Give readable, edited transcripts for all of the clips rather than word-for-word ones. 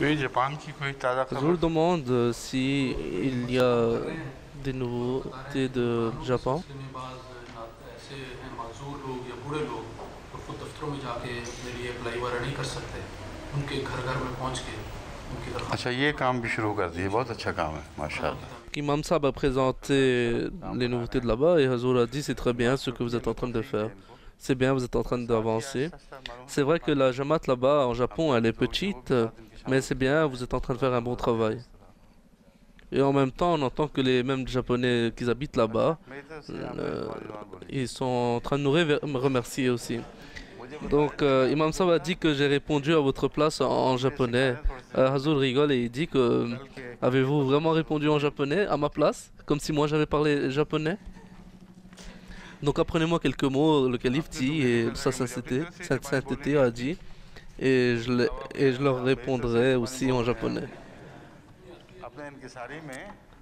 Je vous demande si il y a des nouveautés de Japon. ऐसे हैं माजूर लोग या बूढ़े लोग जो खुद दफ्तरों में जाके अपने लिए अप्लाई वगैरह नहीं कर सकते, उनके घर घर में पहुंच के उनकी अच्छा, दरख्वास्त ये काम भी शुरू कर दिए, बहुत अच्छा काम है अल्लाह की माशाल्लाह। तारीफ। Imam Sab a présenté les nouveautés de là-bas et Hazour a dit c'est très bien ce que vous êtes en train de faire. C'est bien, vous êtes en train d'avancer. C'est vrai que la Jamaat là-bas en Japon elle est petite, mais c'est bien, vous êtes en train de faire un bon travail. Et en même temps, on entend que les mêmes Japonais qui habitent là-bas, euh, ils sont en train de nous remercier aussi. Donc, Imam Sab a dit que j'ai répondu à votre place en japonais. Hazoul rigole et il dit que avez-vous vraiment répondu en japonais à ma place, comme si moi j'avais parlé japonais? Donc, apprenez-moi quelques mots, le calife dit, et sa sainteté a dit, et je leur répondrai aussi en japonais.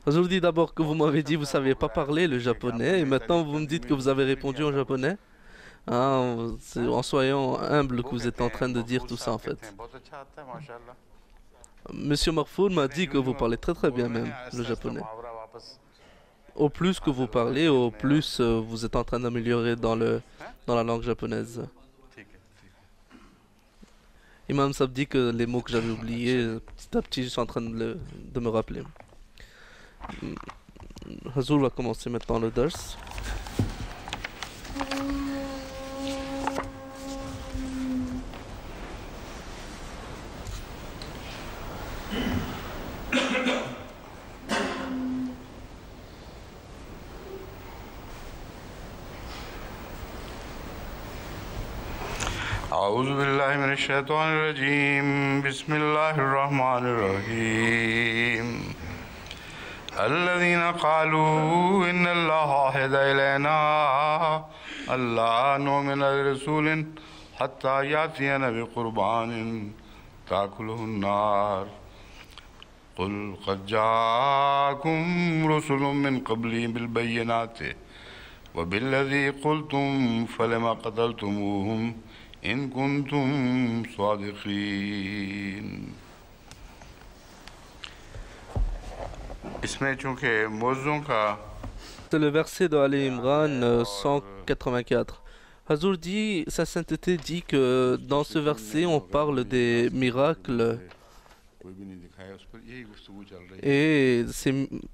Je vous dis d'abord que vous m'avez dit que vous ne saviez pas parler le japonais et maintenant vous me dites que vous avez répondu en japonais. Hein, c'est en soyant humble que vous êtes en train de dire tout ça en fait. Monsieur Marfoud m'a dit que vous parlez très très bien même le japonais. Au plus que vous parlez, au plus vous êtes en train d'améliorer dans la langue japonaise. Imam Sab dit que les mots que j'avais oubliés, petit à petit je suis en train de me rappeler. Hazoul va commencer maintenant le dars. أعوذ بالله من الشيطان الرجيم بسم الله الرحمن الرحيم الذين قالوا إن الله عهد إلينا ألا نؤمن لرسول حتى يأتينا بقربان تأكله النار قل قد جاءكم رسل من قبلي بالبينات وبالذي قلتم فلما قتلتموهم إن كنتم صادقين. इसमें चूँकि मौज़ों का C'est le verset de Ali Imran 184. Hazoul dit, sa sainteté dit que dans ce verset on parle des miracles कोई भी नहीं दिखाया, उस पर यही गुफ्तगू चल रही है.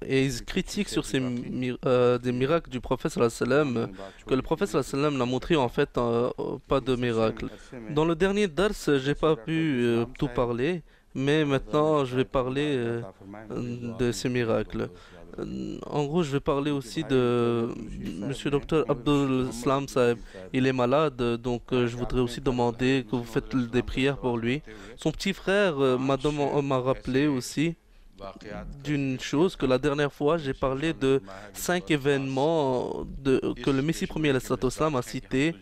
et ils critiquent sur des miracles du prophète sallallahu alayhi wa sallam, que le prophète sallallahu alayhi wa sallam n'a montré en fait pas de miracles. Dans le dernier dars, j'ai pas pu tout parler, mais maintenant je vais parler de ces miracles. En gros, je vais parler aussi de Monsieur Dr Abdul Salam Saeb. Il est malade, donc je voudrais aussi demander que vous faites des prières pour lui. Son petit frère m'a rappelé aussi d'une chose, que la dernière fois j'ai parlé de 5 événements que le Messie premier al-Islam a cité,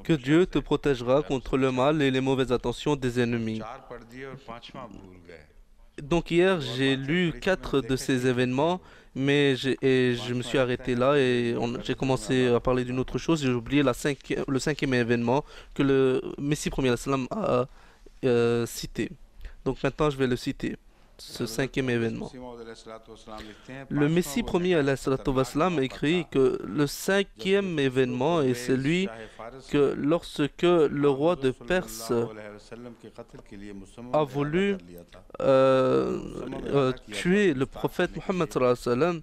que Dieu te protégera contre le mal et les mauvaises intentions des ennemis. Donc hier j'ai lu 4 de ces événements, mais je me suis arrêté là et j'ai commencé à parler d'une autre chose et j'ai oublié le cinquième événement que le Messie premier al-Islam a cité. Donc maintenant je vais le citer, ce cinquième événement. Le Messie premier wassalam, écrit que le cinquième événement est celui que lorsque le roi de Perse a voulu tuer le prophète Mohammed sallallahu alayhi wa sallam,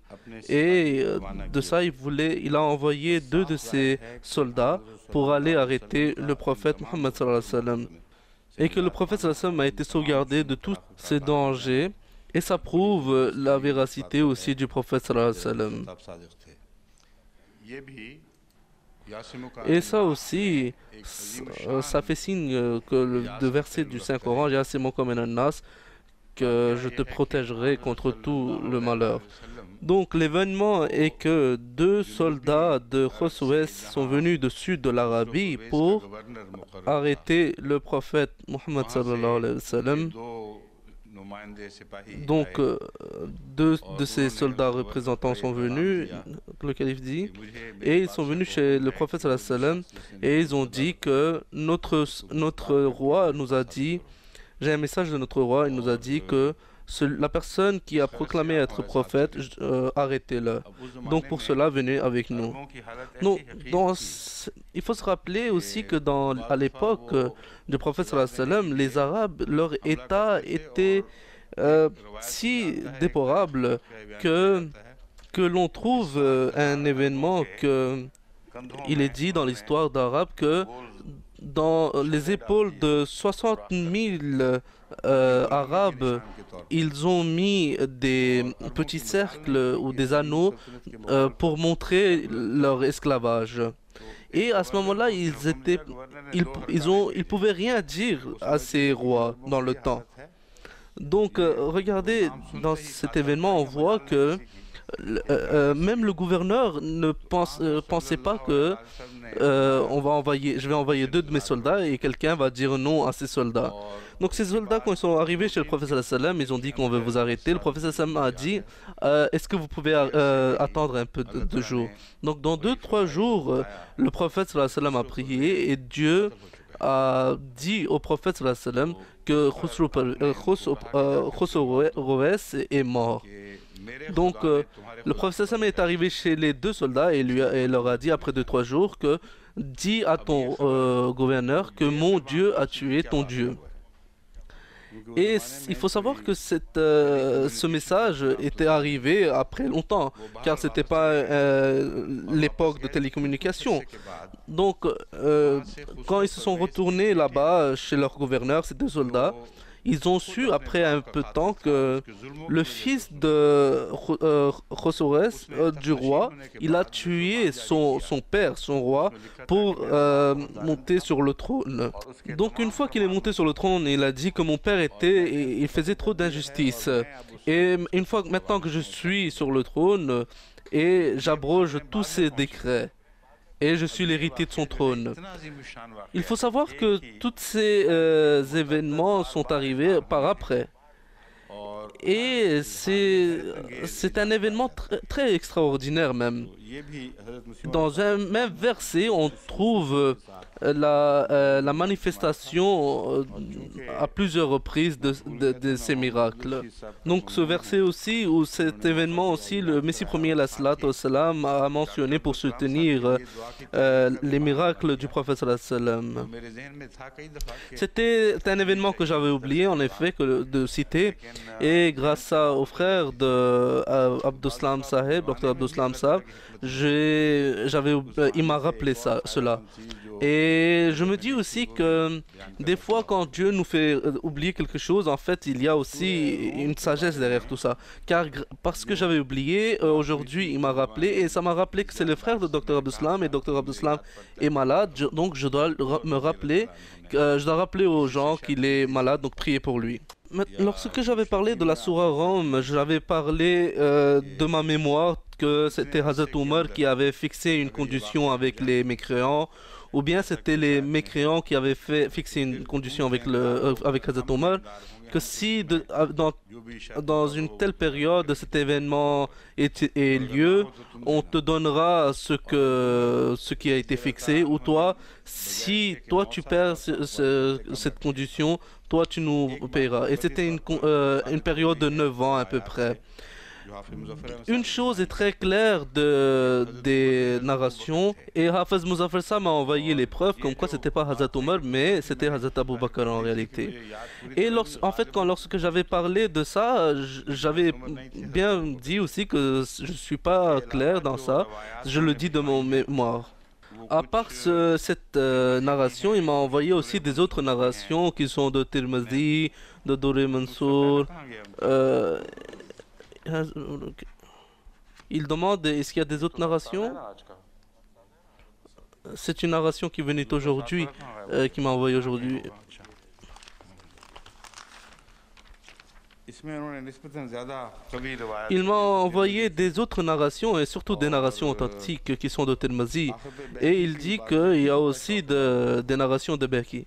et de ça il a envoyé 2 de ses soldats pour aller arrêter le prophète Mohammed sallallahu alayhi wa sallam, et que le prophète sallallahu alayhi wa sallam a été sauvegardé de tous ces dangers, et ça prouve la véracité aussi du prophète sallallahu alayhi wa sallam. Et ça aussi, ça fait signe que le verset du Saint-Coran, Yasimuka minan nas, que je te protégerai contre tout le malheur. Donc l'événement est que 2 soldats de Khoswes sont venus du sud de l'Arabie pour arrêter le prophète Mohammed sallallahu alayhi wa sallam. Donc 2 de ces soldats représentants sont venus, le calife dit, et ils sont venus chez le prophète sallallahu alayhi wa sallam, et ils ont dit que notre roi nous a dit J'ai un message de notre roi, il nous a dit que la personne qui a proclamé être prophète, arrêtez-le. Donc pour cela, venez avec nous. Non, il faut se rappeler aussi que à l'époque du prophète sallallahu alayhi wa sallam, les Arabes, leur état était si déplorable que l'on trouve un événement que il est dit dans l'histoire d'Arabe que dans les épaules de 60 000 Arabes, ils ont mis des petits cercles ou des anneaux pour montrer leur esclavage. Et à ce moment-là, ils pouvaient rien dire à ces rois dans le temps. Donc, regardez, dans cet événement, on voit que même le gouverneur ne pensait pas que je vais envoyer 2 de mes soldats et quelqu'un va dire non à ces soldats. Donc ces soldats, quand ils sont arrivés chez le prophète sallallahu alayhi wa sallam, ils ont dit qu'on veut vous arrêter. Le prophète sallallahu alayhi wa sallam a dit est-ce que vous pouvez attendre un peu de jours. Donc dans 2-3 jours, le prophète sallallahu alayhi wa sallam a prié et Dieu a dit au prophète sallallahu alayhi wa sallam que Khosroes est mort. Donc, le prophète Sam est arrivé chez les 2 soldats et leur a dit après 2-3 jours que dis à ton gouverneur que mon Dieu a tué ton Dieu. Et il faut savoir que ce message était arrivé après longtemps, car ce n'était pas l'époque de télécommunication. Donc, quand ils se sont retournés là-bas chez leur gouverneur, ces 2 soldats, ils ont su après un peu de temps que le fils de Khosroes, du roi, il a tué son père, son roi, pour monter sur le trône. Donc une fois qu'il est monté sur le trône, il a dit que mon père il faisait trop d'injustice. Et maintenant que je suis sur le trône, et j'abroge tous ces décrets. Et je suis l'héritier de son trône. Il faut savoir que tous ces événements sont arrivés par après. Et c'est un événement très extraordinaire même. Dans un même verset, on trouve la manifestation à plusieurs reprises de ces miracles. Donc ce verset aussi, ou cet événement aussi, le Messie premier la salatu wassalam a mentionné pour soutenir les miracles du prophète sallallahu alayhi wa sallam. C'était un événement que j'avais oublié en effet de citer, et grâce au frère de Abdussalam Saheb, Dr Abdussalam Saheb, il m'a rappelé cela. Et je me dis aussi que des fois quand Dieu nous fait oublier quelque chose, en fait il y a aussi une sagesse derrière tout ça. Car parce que j'avais oublié, aujourd'hui il m'a rappelé, et ça m'a rappelé que c'est le frère de Dr Abdussalam, et Dr Abdussalam est malade, donc je dois me rappeler, je dois rappeler aux gens qu'il est malade, donc prier pour lui. Lorsque j'avais parlé de la Sourate Rum, j'avais parlé de ma mémoire que c'était Hazrat Omar qui avait fixé une condition avec les mécréants, ou bien c'était les mécréants qui avaient fixé une condition avec Hazrat Omar, que si dans une telle période cet événement ait lieu, on te donnera ce qui a été fixé, ou toi, si toi tu perds cette condition, toi tu nous paieras. Et c'était une période de 9 ans à peu près. Une chose est très claire des narrations, et Hafiz Muzaffar Sa m'a envoyé les preuves comme quoi c'était pas Hazrat Omar, mais c'était Hazrat Abu Bakr en réalité. Et lorsque j'avais parlé de ça, j'avais bien dit aussi que je suis pas clair dans ça, je le dis de mon mémoire. À part cette narration, il m'a envoyé aussi des autres narrations qui sont de Tirmidhi, de Durr Mansour. Il demande est-ce qu'il y a des autres narrations? C'est une narration qui venait aujourd'hui, qui m'a envoyé aujourd'hui. Il m'a envoyé des autres narrations, et surtout des narrations authentiques qui sont de Tirmidhi. Et il dit qu'il y a aussi des narrations de Baqi.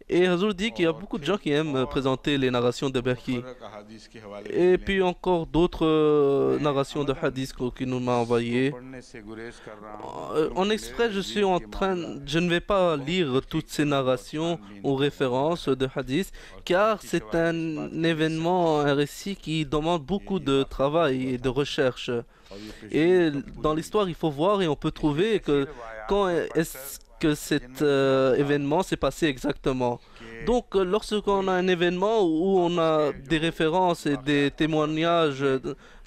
Et Hazur dit qu'il y a beaucoup de gens qui aiment présenter les narrations de Berki. Et puis encore d'autres narrations de hadith qu'il nous m'a envoyées. En exprès, je ne vais pas lire toutes ces narrations ou références de hadith, car c'est un événement, un récit qui demande beaucoup de travail et de recherche. Et dans l'histoire, il faut voir et on peut trouver que quand est-ce que cet événement s'est passé exactement. Donc, lorsqu'on a un événement où on a des références et des témoignages,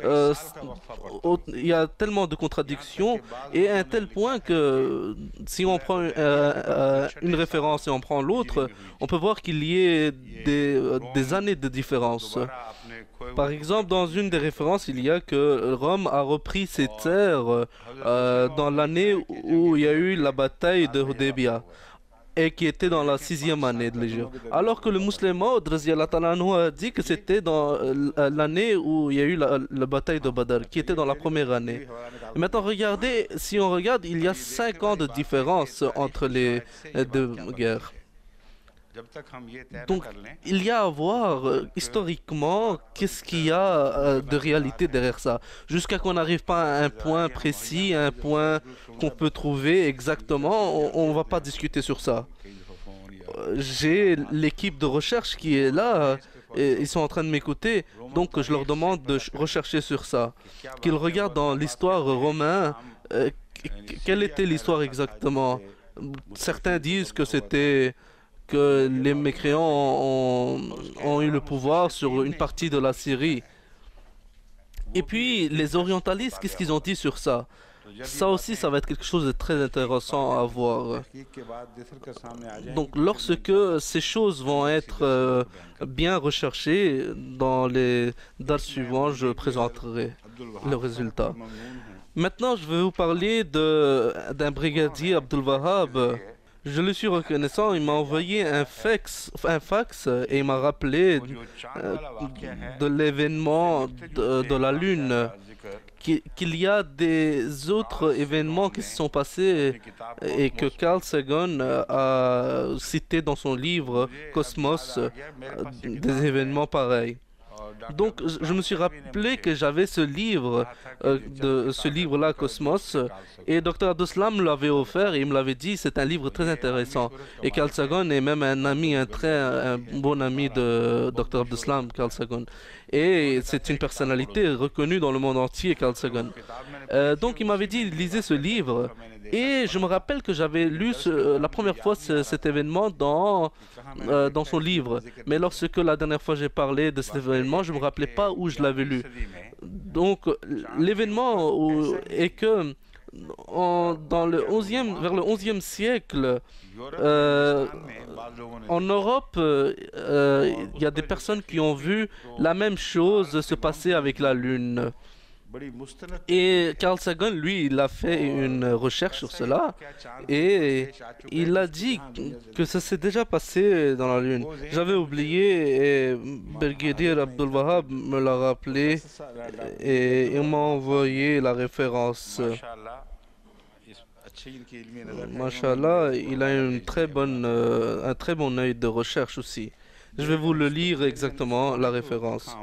il y a tellement de contradictions et à un tel point que si on prend une référence et on prend l'autre, on peut voir qu'il y ait des années de différence. Par exemple, dans une des références, il y a que Rome a repris ses terres dans l'année où il y a eu la bataille de Hudaybiyah et qui était dans la 6e année de l'Hégire. Alors que le musulman a dit que c'était dans l'année où il y a eu la bataille de Badr, qui était dans la première année. Et maintenant, regardez, si on regarde, il y a 5 ans de différence entre les deux guerres. Donc, il y a à voir historiquement qu'est-ce qu'il y a de réalité derrière ça. Jusqu'à qu'on n'arrive pas à un point précis, un point qu'on peut trouver exactement, on ne va pas discuter sur ça. J'ai l'équipe de recherche qui est là, et ils sont en train de m'écouter, donc je leur demande de rechercher sur ça. Qu'ils regardent dans l'histoire romaine, quelle était l'histoire exactement. Certains disent que c'était que les mécréants ont eu le pouvoir sur une partie de la Syrie. Et puis, les orientalistes, qu'est-ce qu'ils ont dit sur ça? Ça aussi, ça va être quelque chose de très intéressant à voir. Donc, lorsque ces choses vont être bien recherchées, dans les dates suivantes, je présenterai le résultat. Maintenant, je vais vous parler d'un brigadier Abdul Wahab. Je le suis reconnaissant, il m'a envoyé un fax et il m'a rappelé de l'événement de la Lune, qu'il y a des autres événements qui se sont passés et que Carl Sagan a cité dans son livre Cosmos, des événements pareils. Donc, je me suis rappelé que j'avais ce livre-là, Cosmos, et Dr. Abdeslam l'avait offert et il me l'avait dit, c'est un livre très intéressant. Et Carl Sagan est même un bon ami de Dr. Abdeslam, Carl Sagan. Et c'est une personnalité reconnue dans le monde entier, Carl Sagan. Donc, il m'avait dit, lisez ce livre. Et je me rappelle que j'avais lu la première fois cet événement dans son livre. Mais lorsque la dernière fois j'ai parlé de cet événement, je ne me rappelais pas où je l'avais lu. Donc l'événement est que vers le 11e siècle, en Europe, il y a des personnes qui ont vu la même chose se passer avec la Lune. Et Carl Sagan, lui, il a fait une recherche sur cela et il a dit que ça s'est déjà passé dans la Lune. J'avais oublié et Brigadier Abdul Wahab me l'a rappelé et il m'a envoyé la référence. Mashallah, il a un très bon œil de recherche aussi. Je vais vous le lire exactement, la référence.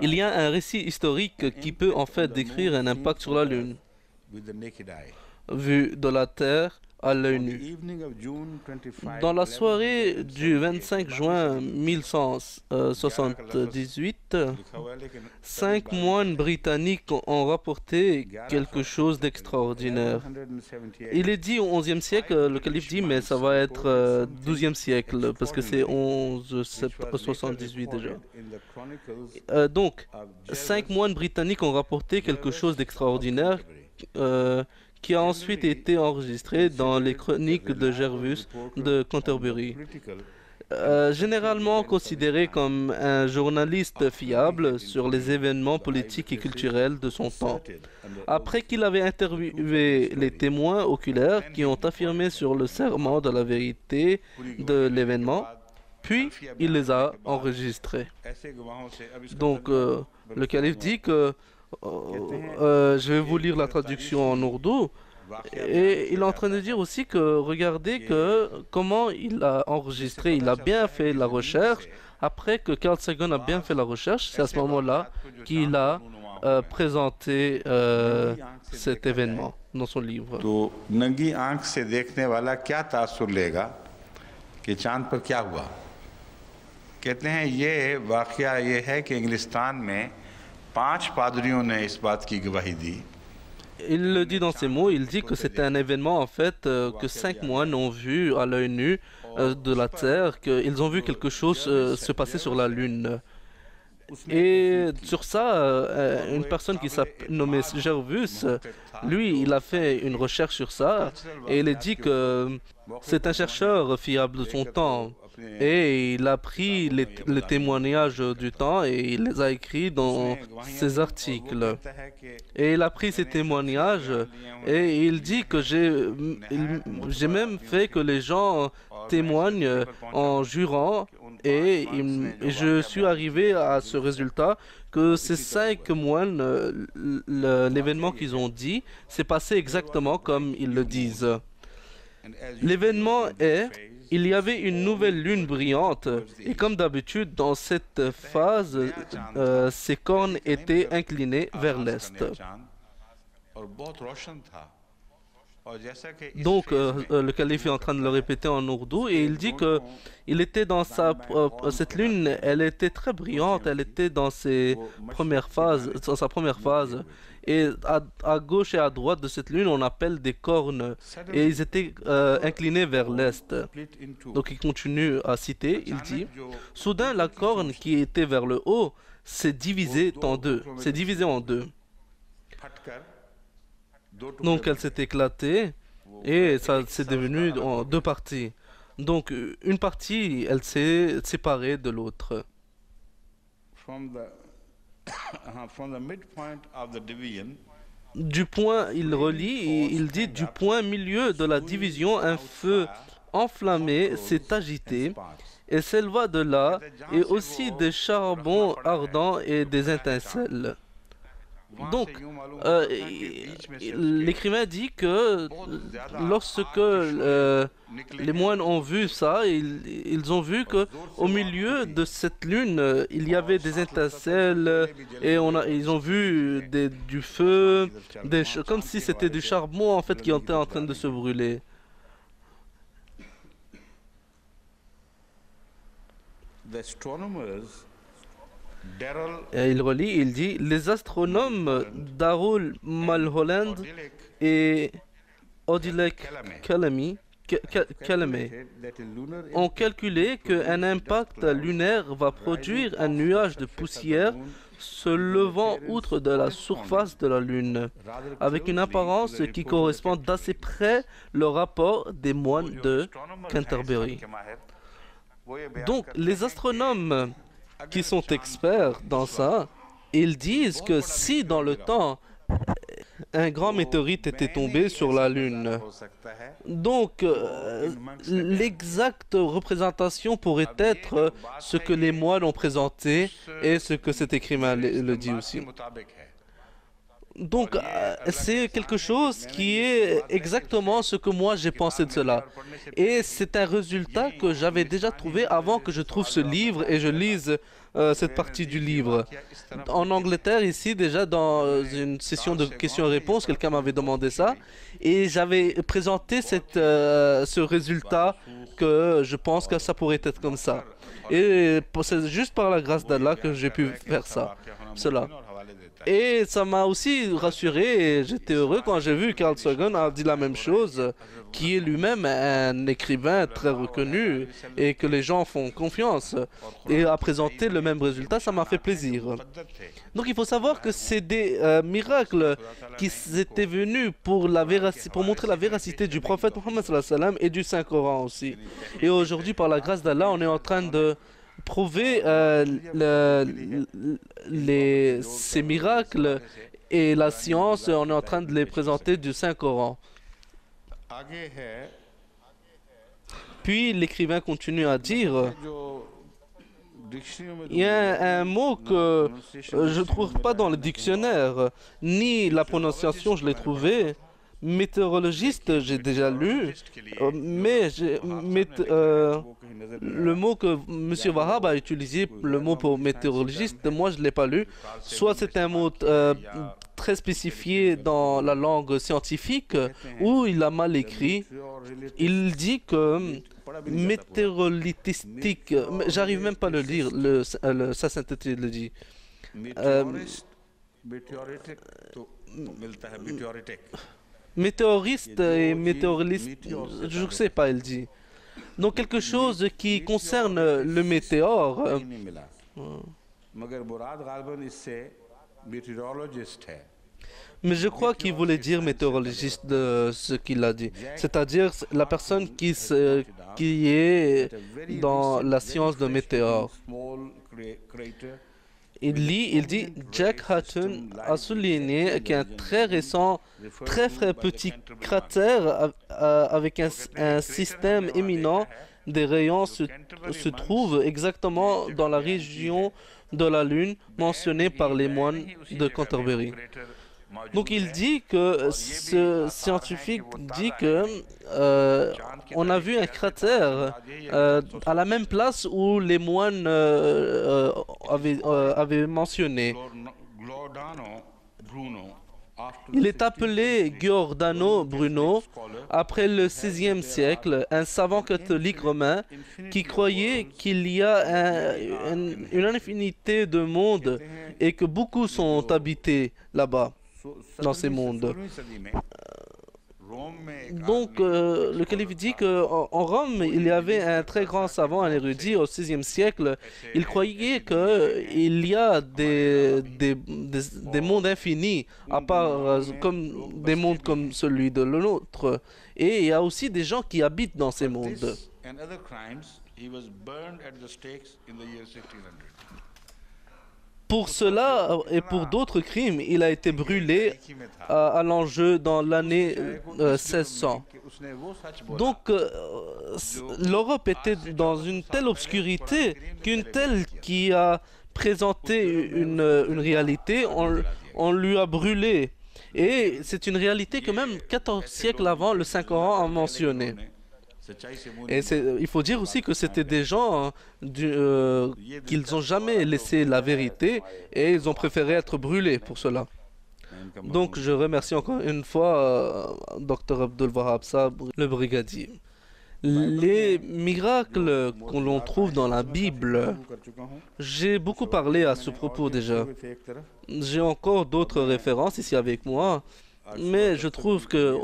Il y a un récit historique qui peut en fait décrire un impact sur la Lune, vu de la Terre à l'œil nu. Dans la soirée du 25 juin 1178, 5 moines britanniques ont rapporté quelque chose d'extraordinaire. Il est dit au XIe siècle, le calife dit, mais ça va être 12e siècle, parce que c'est 1178 déjà. Donc, 5 moines britanniques ont rapporté quelque chose d'extraordinaire qui a ensuite été enregistré dans les chroniques de Gervus de Canterbury. Généralement considéré comme un journaliste fiable sur les événements politiques et culturels de son temps. Après qu'il avait interviewé les témoins oculaires qui ont affirmé sur le serment de la vérité de l'événement, puis il les a enregistrés. Donc, le calife dit que je vais vous lire la traduction en ourdou. Et il est en train de dire aussi que regardez que comment il a enregistré, il a bien fait la recherche. Après que Carl Sagan a bien fait la recherche, c'est à ce moment-là qu'il a présenté cet événement dans son livre. तो नंगी आंख से देखने वाला क्या तासुर लेगा कि चांद पर क्या हुआ। कहते हैं ये वाकया ये है कि इंग्लिस्तान में 5 पादरियों ने इस बात की गवाही दी। Il le dit dans ces mots, il dit que c'était un événement en fait que 5 moines ont vu à l'œil nu de la Terre, qu'ils ont vu quelque chose se passer sur la Lune. Et sur ça, une personne qui s'appelle nommée Gervus, lui, il a fait une recherche sur ça et il a dit que c'est un chercheur fiable de son temps. Et il a pris les témoignages du temps et il les a écrits dans ses articles. Et il a pris ces témoignages et il dit que j'ai même fait que les gens témoignent en jurant et je suis arrivé à ce résultat que ces 5 moines, l'événement qu'ils ont dit, s'est passé exactement comme ils le disent. L'événement est, il y avait une nouvelle lune brillante et comme d'habitude dans cette phase, ses cornes étaient inclinées vers l'est. Donc le calife est en train de le répéter en ourdou et il dit que il était dans cette lune, elle était très brillante, elle était dans sa première phase. Et à gauche et à droite de cette lune, on appelle des cornes. Et ils étaient inclinés vers l'est. Donc il continue à citer, il dit, soudain la corne qui était vers le haut s'est divisée en deux. Donc elle s'est éclatée et ça s'est devenu en 2 parties. Donc une partie, elle s'est séparée de l'autre. Du point, il relie et il dit du point milieu de la division, un feu enflammé s'est agité et s'éleva de là, et aussi des charbons ardents et des étincelles. Donc, l'écrivain dit que lorsque les moines ont vu ça, ils ont vu que au milieu de cette lune, il y avait des étincelles et ils ont vu du feu, comme si c'était du charbon en fait qui était en train de se brûler. Et il relit, il dit, les astronomes Darul Mulholland et Odilek Kalame ont calculé qu'un impact lunaire va produire un nuage de poussière se levant outre de la surface de la Lune, avec une apparence qui correspond d'assez près le rapport des moines de Canterbury. Donc, les astronomes qui sont experts dans ça, ils disent que si dans le temps un grand météorite était tombé sur la Lune, donc l'exacte représentation pourrait être ce que les moines ont présenté et ce que cet écrivain le dit aussi. Donc, c'est quelque chose qui est exactement ce que moi j'ai pensé de cela. Et c'est un résultat que j'avais déjà trouvé avant que je trouve ce livre et je lise cette partie du livre. En Angleterre, ici, déjà dans une session de questions-réponses, quelqu'un m'avait demandé ça. Et j'avais présenté ce résultat que je pense que ça pourrait être comme ça. Et c'est juste par la grâce d'Allah que j'ai pu faire cela. Et ça m'a aussi rassuré et j'étais heureux quand j'ai vu Carl Sagan a dit la même chose, qui est lui-même un écrivain très reconnu et que les gens font confiance et a présenté le même résultat, ça m'a fait plaisir. Donc il faut savoir que c'est des miracles qui étaient venus pour montrer la véracité du prophète Mohammed sallallahu alayhi wa sallam et du Saint-Coran aussi. Et aujourd'hui, par la grâce d'Allah, on est en train de prouver ces miracles et la science, on est en train de les présenter du Saint-Coran. Puis l'écrivain continue à dire, il y a un mot que je ne trouve pas dans le dictionnaire, ni la prononciation je l'ai trouvé, Météorologiste, j'ai déjà lu, mais le mot que M. Wahab a utilisé, le mot pour météorologiste, moi je ne l'ai pas lu. Soit c'est un mot très spécifié dans la langue scientifique, ou il a mal écrit. Il dit que météorolithistique, j'arrive même pas à le lire, sa synthèse le dit. Météoriste et météoroliste, je ne sais pas, il dit. Donc quelque chose qui concerne le météore. Mais je crois qu'il voulait dire météorologiste de ce qu'il a dit. C'est-à-dire la personne qui est dans la science de météore. Il dit, Jack Hutton a souligné qu'un très récent, très petit cratère avec un système éminent des rayons se trouve exactement dans la région de la Lune mentionnée par les moines de Canterbury. Donc il dit que ce scientifique dit que on a vu un cratère à la même place où les moines avaient mentionné. Il est appelé Giordano Bruno après le XVIe siècle, un savant catholique romain qui croyait qu'il y a une infinité de mondes et que beaucoup sont habités là-bas, dans ces mondes. Donc, le calife dit qu'en Rome, il y avait un très grand savant, un érudit au VIe siècle. Il croyait qu'il y a des mondes infinis, à part comme des mondes comme celui de l'autre. Et il y a aussi des gens qui habitent dans ces mondes. Pour cela et pour d'autres crimes, il a été brûlé à l'enjeu dans l'année 1600. Donc, l'Europe était dans une telle obscurité qu'une telle qui a présenté une réalité, on lui a brûlé. Et c'est une réalité que même 14 siècles avant, le Saint-Coran a mentionné. Et il faut dire aussi que c'était des gens qu'ils n'ont jamais laissé la vérité et ils ont préféré être brûlés pour cela. Donc je remercie encore une fois Dr Abdul Wahab Saab, le brigadier. Les miracles qu'on l'on trouve dans la Bible, j'ai beaucoup parlé à ce propos déjà. J'ai encore d'autres références ici avec moi. Mais je trouve que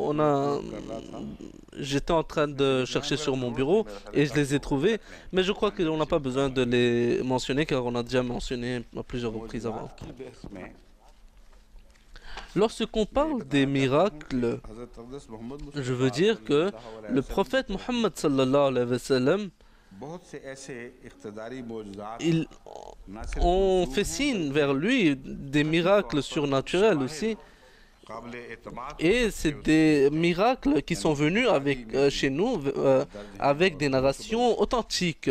j'étais en train de chercher sur mon bureau et je les ai trouvés. Mais je crois qu'on n'a pas besoin de les mentionner car on a déjà mentionné à plusieurs reprises avant. Lorsqu'on parle des miracles, je veux dire que le prophète Mohammed sallallahu alayhi wa sallam, on fait signe vers lui des miracles surnaturels aussi. Et c'est des miracles qui sont venus chez nous avec des narrations authentiques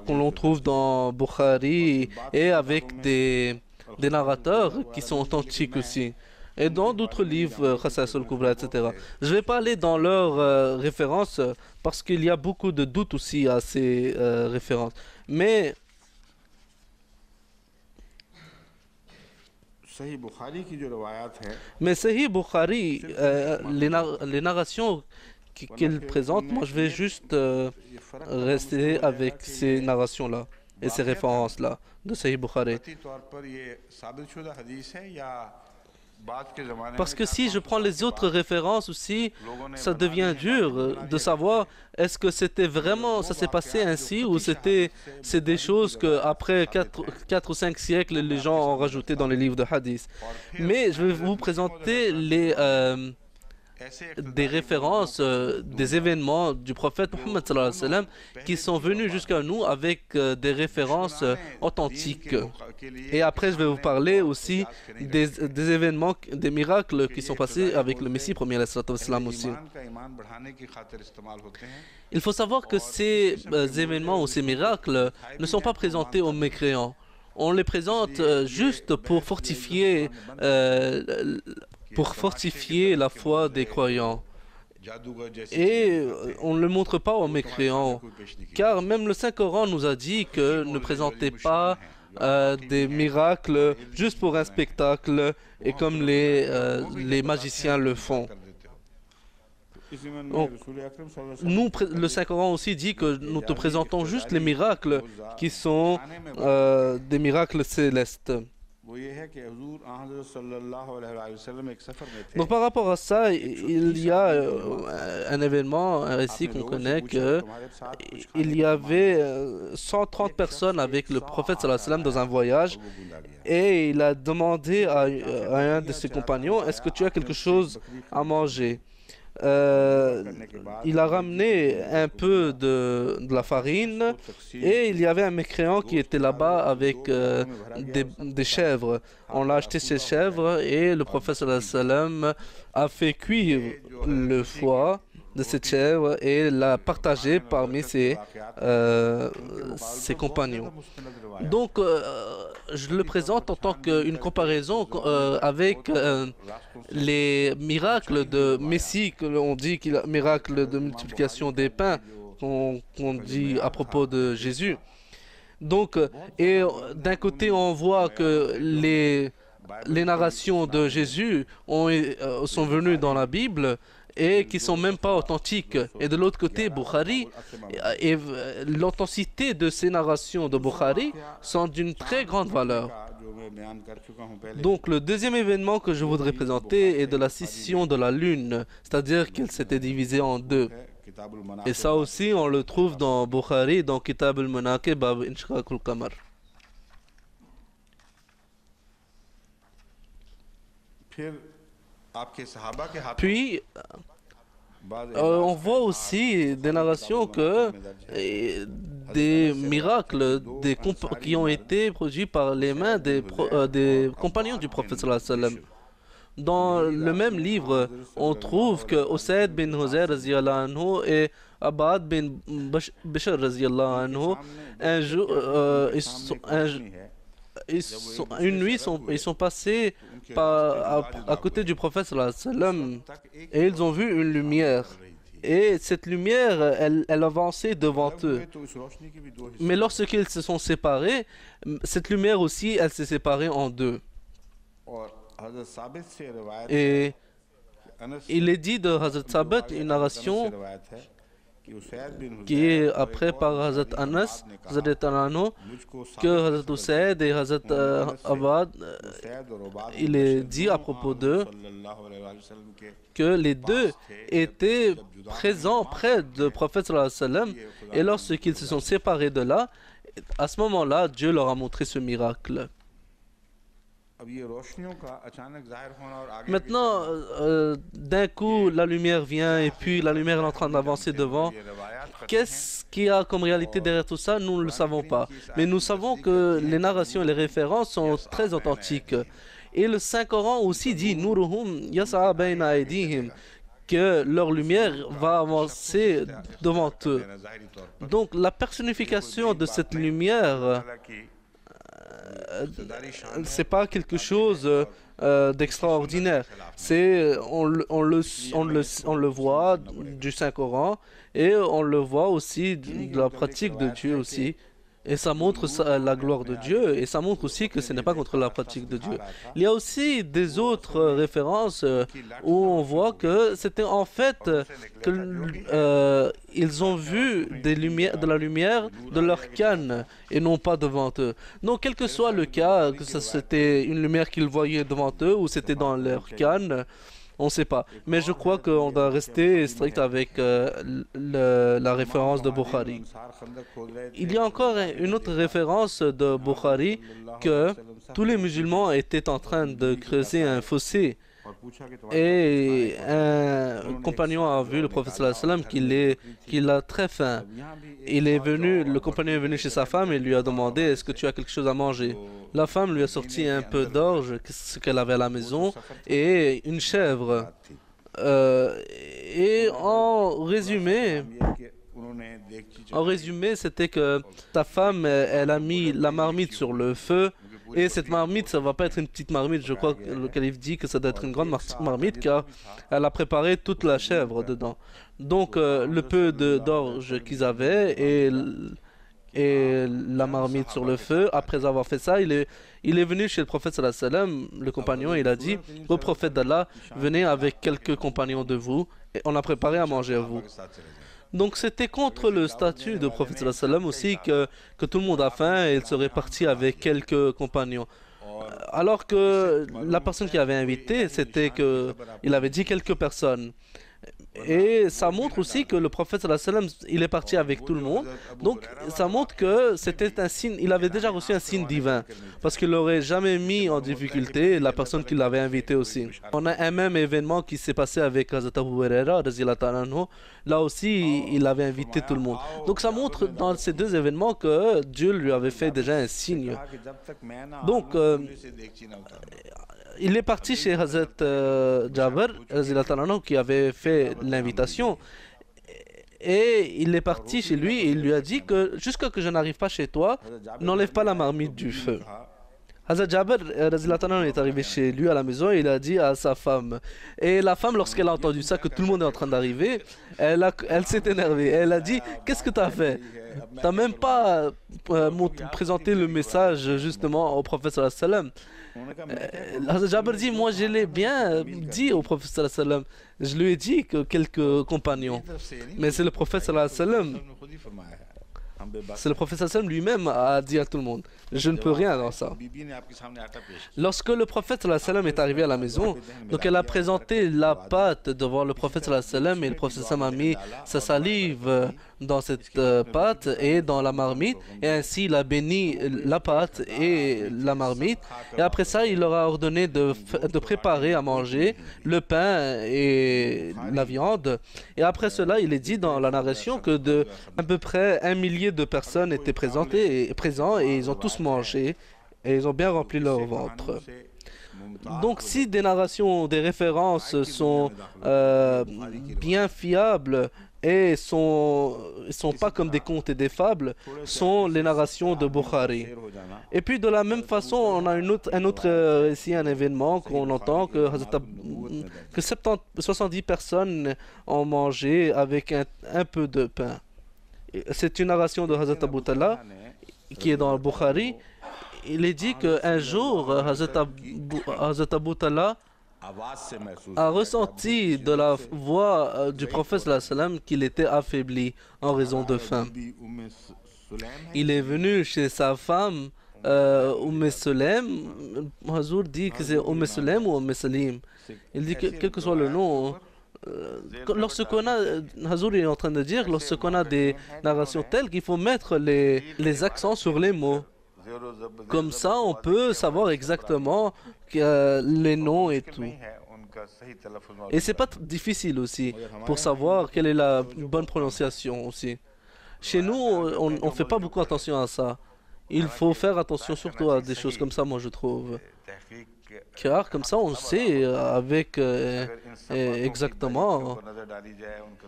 qu'on l'on trouve dans Bukhari et avec des narrateurs qui sont authentiques aussi. Et dans d'autres livres, Qasas al-Kubra, etc. Je ne vais pas aller dans leurs références parce qu'il y a beaucoup de doutes aussi à ces références. Mais Sahih Bukhari, les narrations qu'il présente, moi je vais juste rester avec ces narrations-là et ces références-là de Sahih Bukhari. Parce que si je prends les autres références aussi, ça devient dur de savoir est-ce que c'était vraiment, ça s'est passé ainsi ou c'est des choses qu'après 4 ou 5 siècles, les gens ont rajouté dans les livres de hadith. Mais je vais vous présenter des références, des événements du prophète Mohammed sallallahu alayhi wa sallam qui sont venus jusqu'à nous avec des références authentiques. Et après, je vais vous parler aussi des événements, des miracles qui sont passés avec le Messie premier alayhi salatu wassalam aussi. Il faut savoir que ces événements ou ces miracles ne sont pas présentés aux mécréants. On les présente juste pour fortifier pour fortifier la foi des croyants. Et on ne le montre pas aux mécréants, car même le Saint-Coran nous a dit que ne présentez pas des miracles juste pour un spectacle et comme les magiciens le font. Donc, le Saint-Coran aussi dit que nous te présentons juste les miracles qui sont des miracles célestes. Donc par rapport à ça, il y a un événement, un récit qu'on connaît, que il y avait 130 personnes avec le prophète sallallahu alayhi wa sallam dans un voyage et il a demandé à un de ses compagnons, est-ce que tu as quelque chose à manger? Il a ramené un peu de la farine et il y avait un mécréant qui était là-bas avec des chèvres. On a acheté ces chèvres et le prophète sallallahu alayhi wa sallam a fait cuire le foie de cette chèvre et l'a partagé parmi ses compagnons. Donc, je le présente en tant qu'une comparaison avec les miracles de Messie, que l'on dit qu'il a miracle de multiplication des pains, qu'on dit à propos de Jésus. Donc, et d'un côté, on voit que les narrations de Jésus sont venues dans la Bible et qui sont même pas authentiques. Et de l'autre côté, Bukhari, et l'authenticité de ces narrations de Bukhari sont d'une très grande valeur. Donc le deuxième événement que je voudrais présenter est de la scission de la lune, c'est-à-dire qu'elle s'était divisée en deux. Et ça aussi, on le trouve dans Bukhari, dans Kitab al-Manaqib, Bab Inshiqaq al-Qamar. Puis, on voit aussi des narrations que des miracles qui ont été produits par les mains des compagnons du prophète sallallahu alayhi wa sallam. Dans le même livre, on trouve que Usayd bin Huzayr radiyallahu anhu et Abad bin Bishr radiyallahu anhu, un jour, une nuit, ils sont passés à côté du prophète sallallahu alayhi wa sallam et ils ont vu une lumière. Et cette lumière, elle avançait devant eux. Mais lorsqu'ils se sont séparés, cette lumière aussi, elle s'est séparée en deux. Et il est dit de Hazrat Sabit, une narration qui est après par Hazrat Anas, que Hazrat Usayd et Hazrat Abad, il est dit à propos d'eux que les deux étaient présents près du prophète sallallahu alayhi wa sallam et lorsqu'ils se sont séparés de là, à ce moment-là, Dieu leur a montré ce miracle. Maintenant, d'un coup, la lumière vient et puis la lumière est en train d'avancer devant. Qu'est-ce qu'il y a comme réalité derrière tout ça? Nous ne le savons pas. Mais nous savons que les narrations et les références sont très authentiques. Et le Saint-Coran aussi dit « Nuruhum yas'a bayna aydihim » que leur lumière va avancer devant eux. Donc, la personnification de cette lumière, c'est pas quelque chose d'extraordinaire. On le voit du Saint-Coran et on le voit aussi de la pratique de Dieu aussi. Et ça montre la gloire de Dieu et ça montre aussi que ce n'est pas contre la pratique de Dieu. Il y a aussi des autres références où on voit que c'était en fait que ils ont vu de la lumière de leur canne et non pas devant eux. Donc quel que soit le cas, que c'était une lumière qu'ils voyaient devant eux ou c'était dans leur canne, on ne sait pas. Mais je crois qu'on doit rester strict avec la référence de Bukhari. Il y a encore une autre référence de Bukhari que tous les musulmans étaient en train de creuser un fossé. Et un compagnon a vu le prophète sallallahu alayhi wa sallam qu'il a très faim. Le compagnon est venu chez sa femme et lui a demandé est-ce que tu as quelque chose à manger. La femme lui a sorti un peu d'orge, ce qu'elle avait à la maison, et une chèvre. Et en résumé, c'était que ta femme, elle a mis la marmite sur le feu Et cette marmite, ça va pas être une petite marmite. Je crois que le calife dit que ça doit être une grande marmite car elle a préparé toute la chèvre dedans. Donc le peu d'orge qu'ils avaient et la marmite sur le feu. Après avoir fait ça, il est venu chez le prophète sallallahu alayhi wa sallam, le compagnon, et il a dit au prophète d'Allah, venez avec quelques compagnons de vous et on a préparé à manger à vous. Donc c'était contre le statut du prophète sallallahu alayhi wa sallam aussi que tout le monde a faim et il serait parti avec quelques compagnons. Alors que la personne qui avait invité, c'était que il avait dit quelques personnes. Et ça montre aussi que le prophète sallallahu alayhi wa sallam, il est parti avec tout le monde. Donc ça montre que c'était un signe, il avait déjà reçu un signe divin. Parce qu'il n'aurait jamais mis en difficulté la personne qui l'avait invité aussi. On a un même événement qui s'est passé avec Hazrat Abu Huraira, radhiyallahu anhu. Là aussi, il avait invité tout le monde. Donc ça montre dans ces deux événements que Dieu lui avait fait déjà un signe. Donc il est parti chez Hazrat Jabir, qui avait fait l'invitation. Et il est parti chez lui et il lui a dit que jusqu'à que je n'arrive pas chez toi, n'enlève pas la marmite du feu. Hazrat Jabir est arrivé chez lui à la maison et il a dit à sa femme. Et la femme, lorsqu'elle a entendu ça, que tout le monde est en train d'arriver, elle s'est énervée. Elle a dit, qu'est-ce que tu as fait? Tu n'as même pas présenté le message justement au prophète sallallahu alayhi wa sallam. Hazrat Jabir dit, moi je l'ai bien dit au prophète sallallahu alayhi wa sallam. Je lui ai dit que quelques compagnons. Mais c'est le prophète sallallahu alayhi wa sallam. C'est le prophète sallam lui-même a dit à tout le monde, je ne peux rien dans ça. Lorsque le prophète sallam est arrivé à la maison, donc elle a présenté la pâte devant le prophète sallam et le prophète sallam a mis sa salive dans cette pâte et dans la marmite et ainsi il a béni la pâte et la marmite et après ça il leur a ordonné de préparer à manger le pain et la viande et après cela il est dit dans la narration que à peu près 1 millier de personnes étaient présents et ils ont tous mangé et ils ont bien rempli leur ventre. Donc si des narrations, des références sont bien fiables et sont pas comme des contes et des fables, sont les narrations de Bukhari. Et puis de la même façon, on a un autre récit, un événement qu'on entend que 70 personnes ont mangé avec un peu de pain. C'est une narration de Hazrat Abu Talha qui est dans le Bukhari. Il est dit qu'un jour, Hazrat Abu Talha a ressenti de la voix du prophète sallallahu alayhi wa sallam qu'il était affaibli en raison de faim. Il est venu chez sa femme, Sulaim. Hazour dit que c'est Sulaim ou Salim. Il dit que quel que soit le nom, lorsqu'on a, Hazour est en train de dire, lorsqu'on a des narrations telles qu'il faut mettre les accents sur les mots. Comme ça, on peut savoir exactement les noms et tout. Et c'est pas difficile aussi pour savoir quelle est la bonne prononciation aussi. Chez nous, on ne fait pas beaucoup attention à ça. Il faut faire attention surtout à des choses comme ça, moi je trouve. Car comme ça, on sait avec exactement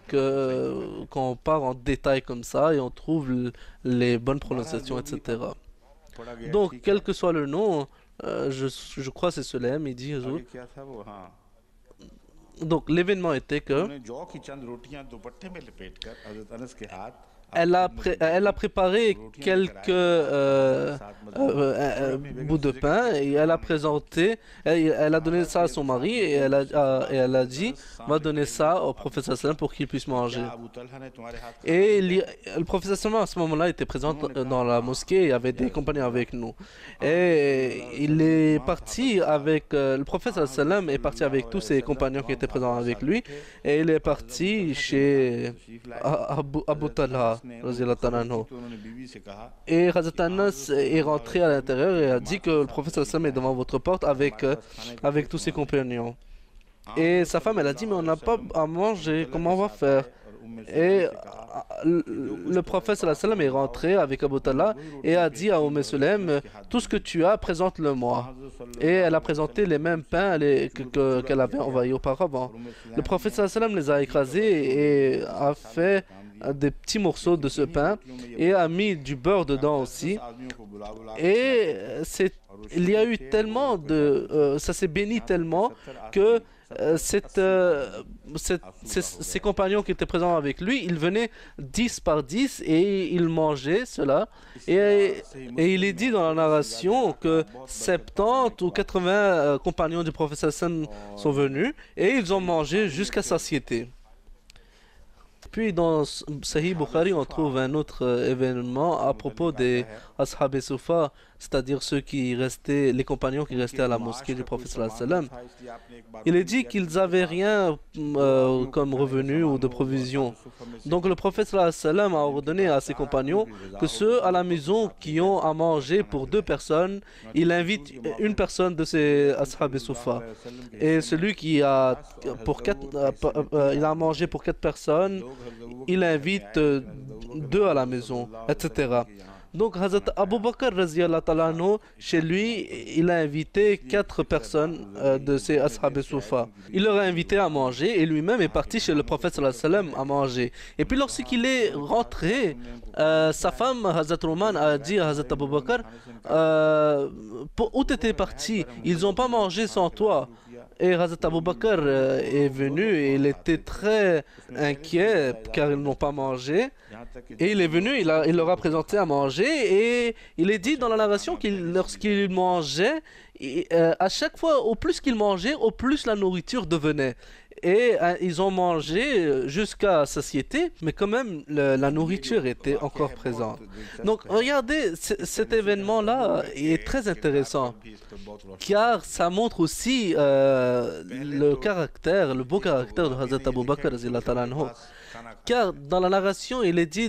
quand on part en détail comme ça et on trouve les bonnes prononciations, etc. Donc, quel que soit le nom, je crois que c'est Sulaim, il dit Hazour. Donc, l'événement était que elle a préparé quelques bouts de pain et elle a présenté, elle a donné ça à son mari et elle a dit, va donner ça au prophète sallam pour qu'il puisse manger. Et le prophète sallam à ce moment-là était présent dans la mosquée, il y avait des compagnons avec nous. Et il est parti avec, le prophète sallam est parti avec tous ses compagnons qui étaient présents avec lui et il est parti chez Abu Talha. Et Hazrat Anas est rentré à l'intérieur et a dit que le prophète sallam est devant votre porte avec tous ses compagnons. Et sa femme, elle a dit, mais on n'a pas à manger, comment on va faire? Et le prophète sallam est rentré avec Abu Talha et a dit à Sulaim, tout ce que tu as, présente-le-moi. Et elle a présenté les mêmes pains qu'elle avait envoyés auparavant. Le prophète sallam les a écrasés et a fait des petits morceaux de ce pain et a mis du beurre dedans aussi. Et il y a eu tellement de... ça s'est béni tellement que ses compagnons qui étaient présents avec lui, ils venaient 10 par 10 et ils mangeaient cela. Et il est dit dans la narration que 70 ou 80 compagnons du prophète sallam sont venus et ils ont mangé jusqu'à satiété. Puis dans Sahih Bukhari, on trouve un autre événement à propos des Ashab Sufa, c'est-à-dire ceux qui restaient, les compagnons qui restaient à la mosquée du prophète sallallahu alayhi wa sallam. Il est dit qu'ils n'avaient rien comme revenu ou de provision. Donc le prophète sallallahu alayhi wa sallam a ordonné à ses compagnons que ceux à la maison qui ont à manger pour 2 personnes, il invite une personne de ces Ashab Sufa. Et celui qui a il a mangé pour 4 personnes, il invite 2 à la maison, etc. Donc, Hazrat Abu Bakr, chez lui, il a invité 4 personnes de ses Ashab Sufa. Il leur a invité à manger et lui-même est parti chez le prophète sallallahu alayhi wa sallam à manger. Et puis, lorsqu'il est rentré, sa femme, Hazrat Roman, a dit à Hazrat Abu Bakr, où t'étais parti? Ils n'ont pas mangé sans toi. Et Hazrat Abu Bakr est venu et il était très inquiet car ils n'ont pas mangé. Et il est venu, il leur a présenté à manger et il est dit dans la narration qu'il lorsqu'il mangeait, à chaque fois, au plus qu'il mangeait, au plus la nourriture devenait. Et ils ont mangé jusqu'à satiété, mais quand même la nourriture était encore présente. Donc regardez, cet événement-là est très intéressant, car ça montre aussi le beau caractère de Hazrat Abu Bakr radhiyallahu anhu. Car dans la narration, il est dit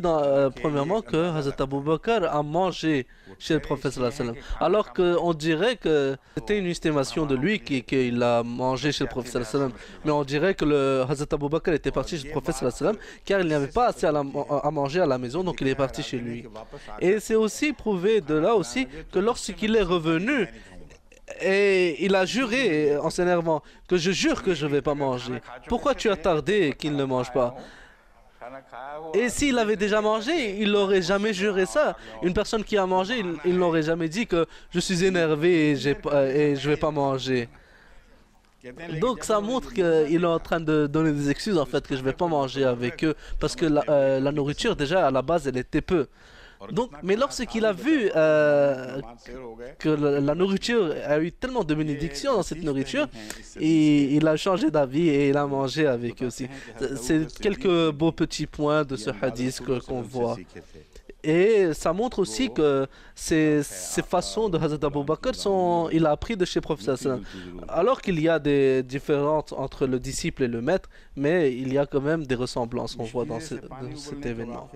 premièrement que Hazrat Abu Bakr a mangé chez le prophète sallallahu alayhi wa sallam. Alors qu'on dirait que c'était une estimation de lui qu'il a mangé chez le prophète sallallahu alayhi wa sallam. Mais on dirait que le Hazrat Abu Bakr était parti chez le prophète sallallahu alayhi wa sallam car il n'avait pas assez à manger à la maison, donc il est parti chez lui. Et c'est aussi prouvé de là aussi que lorsqu'il est revenu, et il a juré en s'énervant que je jure que je ne vais pas manger. Pourquoi tu as tardé qu'il ne mange pas? Et s'il avait déjà mangé, il n'aurait jamais juré ça. Une personne qui a mangé, il n'aurait jamais dit que je suis énervé et je ne vais pas manger. Donc ça montre qu'il est en train de donner des excuses en fait, que je ne vais pas manger avec eux. Parce que la nourriture déjà à la base elle était peu. Donc, mais lorsqu'il a vu que la nourriture a eu tellement de bénédictions dans cette nourriture, il a changé d'avis et il a mangé avec eux aussi. C'est quelques beaux petits points de ce hadith qu'on voit. Et ça montre aussi que ces façons de Hazrat Abu Bakr il a appris de chez le prophète. Alors qu'il y a des différences entre le disciple et le maître, mais il y a quand même des ressemblances qu'on voit dans cet événement.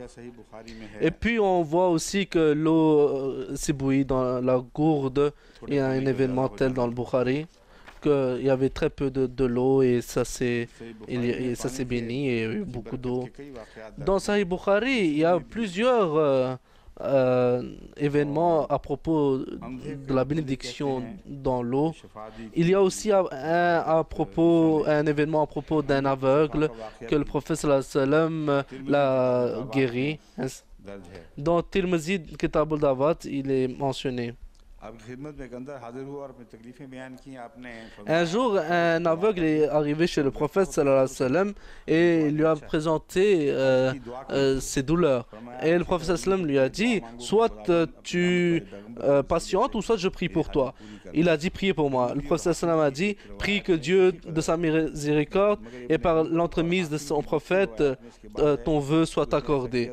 Et puis on voit aussi que l'eau s'est bouillie dans la gourde. Il y a un événement tel dans le Bukhari qu'il y avait très peu de l'eau et ça s'est béni et il y a eu beaucoup d'eau. Dans Sahih Bukhari, il y a plusieurs événements à propos de la bénédiction dans l'eau. Il y a aussi un événement à propos d'un aveugle que le prophète sallallahu alayhi wa sallam l'a guéri. Dans Tirmizi, Kitab al-Dawat, il est mentionné. Un jour, un aveugle est arrivé chez le prophète sallallahu alayhi wa sallam et il lui a présenté ses douleurs. Et le prophète sallallahu alayhi wa sallam lui a dit, soit tu patientes ou soit je prie pour toi. Il a dit, priez pour moi. Le prophète sallallahu alayhi wa sallam a dit, prie que Dieu de sa miséricorde et par l'entremise de son prophète, ton vœu soit accordé.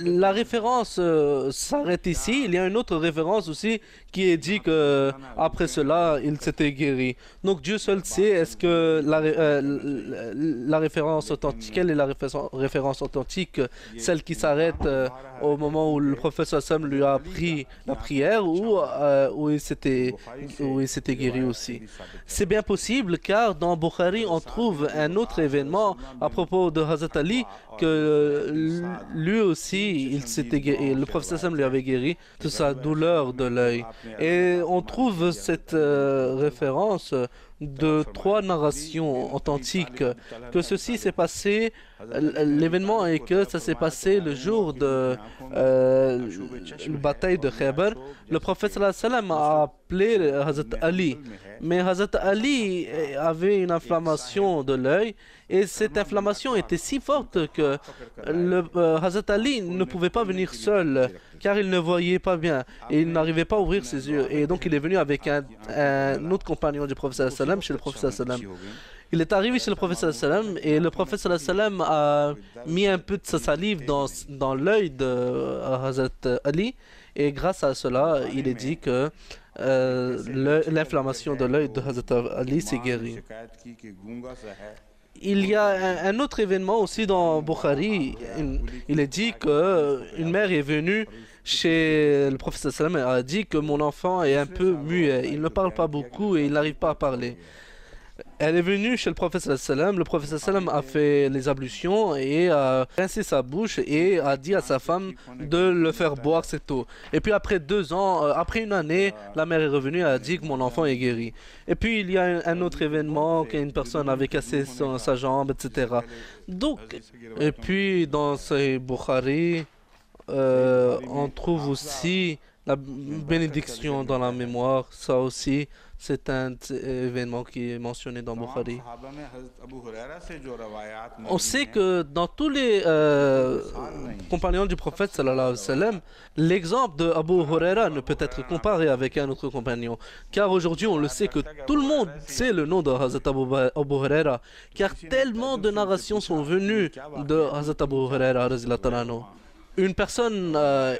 La référence s'arrête ici. Il y a une autre référence aussi qui est dit que après cela il s'était guéri. Donc Dieu seul sait est-ce que la référence authentique, quelle est la référence authentique, celle qui s'arrête au moment où le prophète sallam lui a appris la prière où il s'était guéri aussi. C'est bien possible car dans Bukhari on trouve un autre événement à propos de Hazrat Ali que lui aussi le prophète sallam lui avait guéri de sa douleur de l'œil. Et on trouve cette référence de 3 narrations authentiques que ceci s'est passé, l'événement est que ça s'est passé le jour de la bataille de Khaybar. Le prophète sallallahu alayhi wa sallam a appelé Hazrat Ali, mais Hazrat Ali avait une inflammation de l'œil et cette inflammation était si forte que Hazrat Ali ne pouvait pas venir seul car il ne voyait pas bien et il n'arrivait pas à ouvrir ses yeux. Et donc il est venu avec un autre compagnon du prophète sallallahu alayhi wa sallam chez le prophète sallallahu alayhi wa sallam. Il est arrivé chez le prophète sallallahu alayhi wa sallam et le prophète sallallahu alayhi wa sallam a mis un peu de sa salive dans l'œil de Hazrat Ali et grâce à cela, il est dit que l'inflammation de l'œil de Hazrat Ali s'est guérie. Il y a un autre événement aussi dans Bukhari. Il est dit qu'une mère est venue chez le prophète sallallahu alayhi wa sallam et a dit que mon enfant est un peu muet. Il ne parle pas beaucoup et il n'arrive pas à parler. Elle est venue chez le prophète sallallahu alayhi wa sallam. Le prophète sallallahu alayhi wa sallam a fait les ablutions et a rincé sa bouche et a dit à sa femme de le faire boire cette eau. Et puis après 2 ans, après une année, la mère est revenue et a dit que mon enfant est guéri. Et puis il y a un autre événement qu'une personne avait cassé sa jambe, etc. Donc, et puis dans Sahih Bukhari, on trouve aussi la bénédiction dans la mémoire. Ça aussi, c'est un événement qui est mentionné dans Bukhari. On sait que dans tous les compagnons du prophète sallallahu alayhi wa sallam, l'exemple de Abu Huraira ne peut être comparé avec un autre compagnon. Car aujourd'hui, on le sait que tout le monde sait le nom de Hazrat Abu Huraira. Car tellement de narrations sont venues de Hazrat Abu Huraira radhiyallahu anhu. Une personne a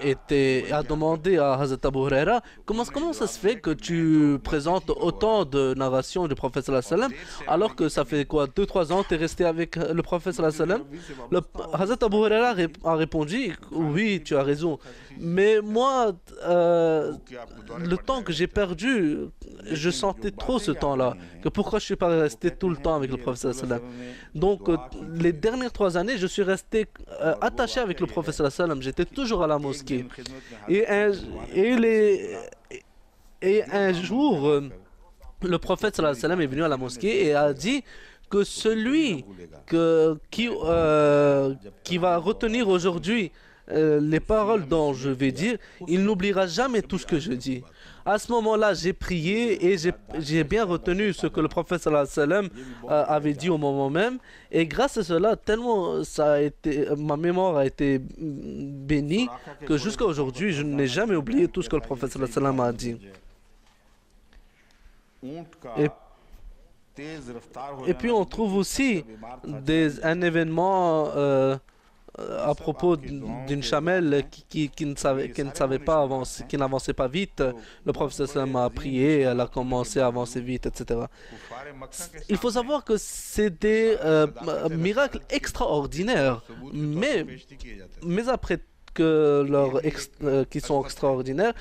demandé à Hazrat Abu Huraira comment ça se fait que tu présentes autant de narrations du prophète sallallahu alayhi wa sallam alors que ça fait quoi 2-3 ans que tu es resté avec le prophète sallallahu alayhi wa sallam. Hazrat Abu Huraira a répondu oui, tu as raison, mais moi le temps que j'ai perdu, je sentais trop ce temps-là, que pourquoi je suis pas resté tout le temps avec le prophète sallallahu alayhi wa sallam. Donc les dernières 3 années, je suis resté attaché avec le prophète sallallahu alayhi wa sallam. J'étais toujours à la mosquée. Et un jour, le prophète sallallahu alayhi wa sallam est venu à la mosquée et a dit que celui qui va retenir aujourd'hui les paroles dont je vais dire, il n'oubliera jamais tout ce que je dis. À ce moment-là, j'ai prié et j'ai bien retenu ce que le prophète sallallahu alayhi wa sallam avait dit au moment même. Et grâce à cela, tellement ma mémoire a été bénie que jusqu'à aujourd'hui, je n'ai jamais oublié tout ce que le prophète sallallahu alayhi wa sallam a dit. Et puis on trouve aussi un événement à propos d'une chamelle qui ne savait pas avancer, qui n'avançait pas vite. Le prophète sallam a prié, elle a commencé à avancer vite, etc. Il faut savoir que c'est des miracles extraordinaires, mais après qui sont extraordinaires,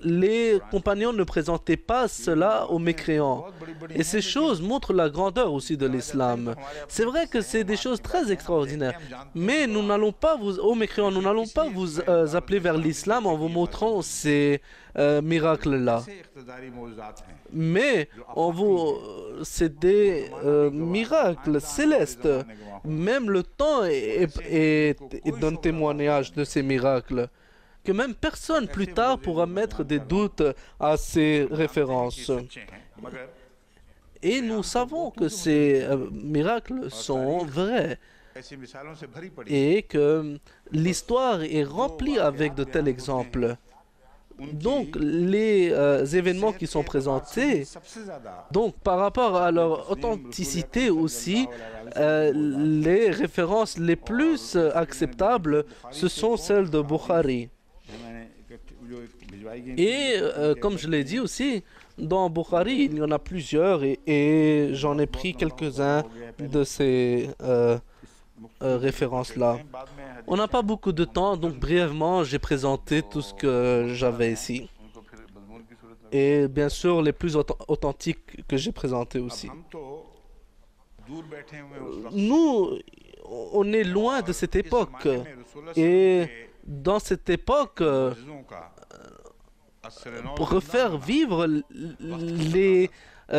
les compagnons ne présentaient pas cela aux mécréants. Et ces choses montrent la grandeur aussi de l'islam. C'est vrai que c'est des choses très extraordinaires, mais nous n'allons pas aux mécréants, nous n'allons pas vous appeler vers l'islam en vous montrant ces miracles-là. Mais c'est des miracles célestes. Même le temps donne témoignage de ces miracles, que même personne plus tard pourra mettre des doutes à ces références. Et nous savons que ces miracles sont vrais et que l'histoire est remplie avec de tels exemples. Donc, les événements qui sont présentés, donc par rapport à leur authenticité aussi, les références les plus acceptables, ce sont celles de Bukhari. Et comme je l'ai dit aussi, dans Bukhari, il y en a plusieurs et j'en ai pris quelques-uns de ces références-là. On n'a pas beaucoup de temps, donc brièvement, j'ai présenté tout ce que j'avais ici. Et bien sûr, les plus authentiques que j'ai présentés aussi. Nous, on est loin de cette époque. Et dans cette époque, pour refaire vivre les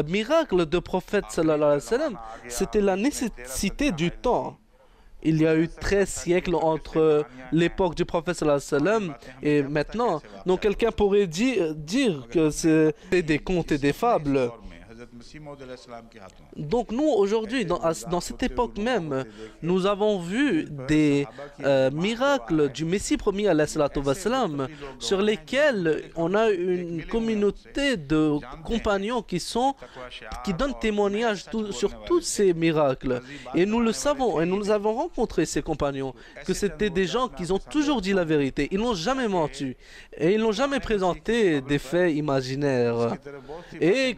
miracle de prophète sallallahu alayhi wa sallam, c'était la nécessité du temps. Il y a eu 13 siècles entre l'époque du prophète sallallahu alayhi wa sallam et maintenant. Donc quelqu'un pourrait dire que c'est des contes et des fables. Donc nous, aujourd'hui, dans cette époque même, nous avons vu des miracles du Messie premier alayhi salatu wassalam, sur lesquels on a une communauté de compagnons qui donnent témoignage sur tous ces miracles. Et nous le savons, et nous avons rencontré ces compagnons, que c'était des gens qui ont toujours dit la vérité. Ils n'ont jamais menti. Et ils n'ont jamais présenté des faits imaginaires. Et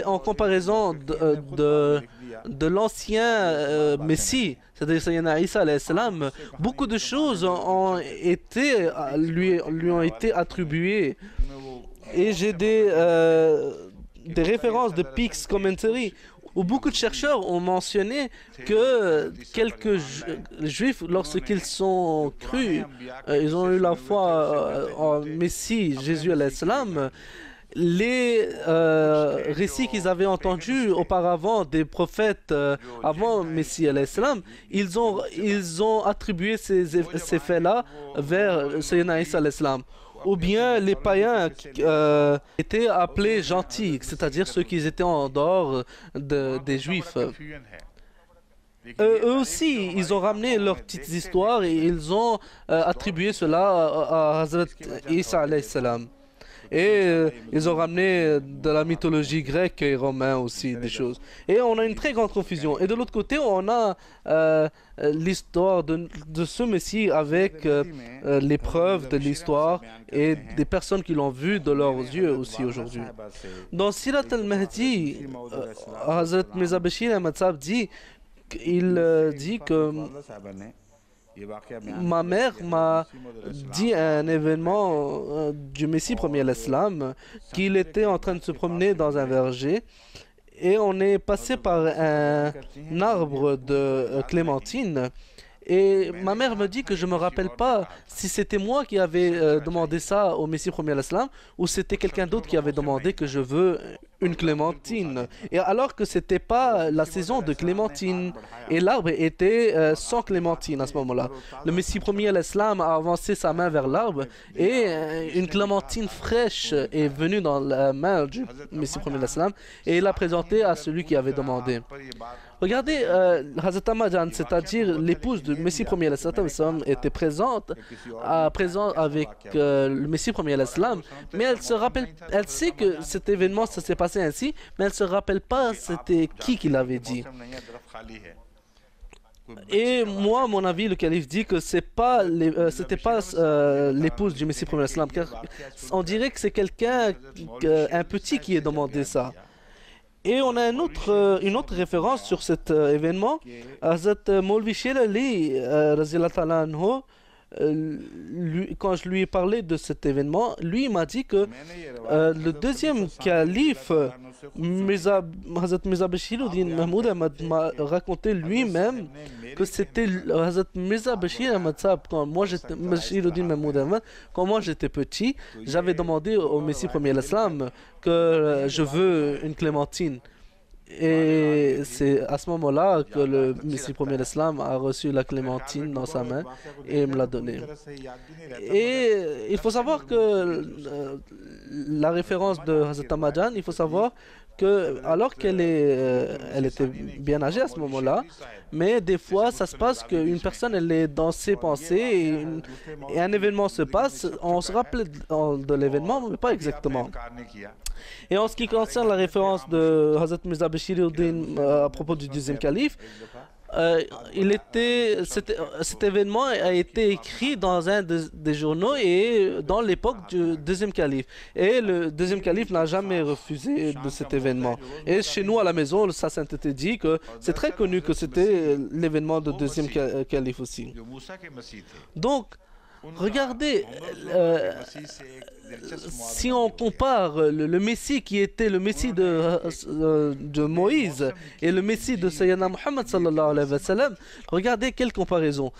en comparaison de l'ancien Messie, c'est-à-dire Sayyidina Isa alayhi salam, beaucoup de choses lui ont été attribuées. Et j'ai des références de Peake's Commentary où beaucoup de chercheurs ont mentionné que quelques juifs, lorsqu'ils sont crus, ils ont eu la foi en Messie, Jésus alayhi salam, les récits qu'ils avaient entendus auparavant des prophètes avant Messie alayhi salam, ils ont attribué ces faits-là vers Sayyidina Isa alayhi salam. Ou bien les païens étaient appelés gentils, c'est-à-dire ceux qui étaient en dehors des juifs. Eux aussi, ils ont ramené leurs petites histoires et ils ont attribué cela à Hazrat Isa alayhi salam. Et ils ont ramené de la mythologie grecque et romaine aussi, des choses. Et on a une très grande confusion. Et de l'autre côté, on a l'histoire de ce Messie avec les preuves de l'histoire et des personnes qui l'ont vu de leurs yeux aussi aujourd'hui. Dans Sirat al-Mahdi, Hazrat Mirza Bashir Ahmad Sahib dit que ma mère m'a dit un événement du Messie premier à l'Islam, qu'il était en train de se promener dans un verger et on est passé par un arbre de clémentine. Et ma mère me dit que je ne me rappelle pas si c'était moi qui avais demandé ça au Messie premier à l'Islam ou c'était quelqu'un d'autre qui avait demandé que je veux une clémentine. Et alors que c'était pas la saison de clémentine et l'arbre était sans clémentine à ce moment-là. Le Messie premier à l'Islam a avancé sa main vers l'arbre et une clémentine fraîche est venue dans la main du Messie premier à l'Islam et il l'a présentée à celui qui avait demandé. Regardez, Hazrat Amajan, c'est-à-dire l'épouse du Messie premier alayhi salam, était présente avec le Messie premier alayhi salam, mais elle sait que cet événement ça s'est passé ainsi, mais elle ne se rappelle pas c'était qui l'avait dit. Et moi, à mon avis, le calife dit que c'était pas l'épouse du Messie premier alayhi salam, car on dirait que c'est quelqu'un, un petit qui a demandé ça. Et on a une autre référence sur cet événement. Hazrat Maulvi Sher Ali, quand je lui ai parlé de cet événement, lui m'a dit que le deuxième calife, Hazrat Mirza Bashiruddin Mahmoud Ahmad, m'a raconté lui-même que c'était Hazrat Mirza Bashir Ahmad Sahib. Quand moi j'étais petit, j'avais demandé au Messie premier à l'Islam que je veux une clémentine. Et c'est à ce moment-là que le Messie premier l'Islam a reçu la clémentine dans sa main et me l'a donnée. Et il faut savoir que la référence de Hazrat Amajan, il faut savoir que alors qu'elle était bien âgée à ce moment-là, mais des fois ça se passe qu'une personne elle est dans ses pensées et un événement se passe, on se rappelle de l'événement mais pas exactement. Et en ce qui concerne la référence de Hazrat Mirza Bashiruddin à propos du deuxième calife, cet événement a été écrit dans un des journaux et dans l'époque du deuxième calife. Et le deuxième calife n'a jamais refusé de cet événement. Et chez nous à la maison, sa sainteté dit que c'est très connu que c'était l'événement du deuxième calife aussi. Donc, regardez, si on compare le Messie qui était le Messie de Moïse et le Messie de Sayyidina Muhammad sallallahu alayhi wa sallam, regardez quelle comparaison.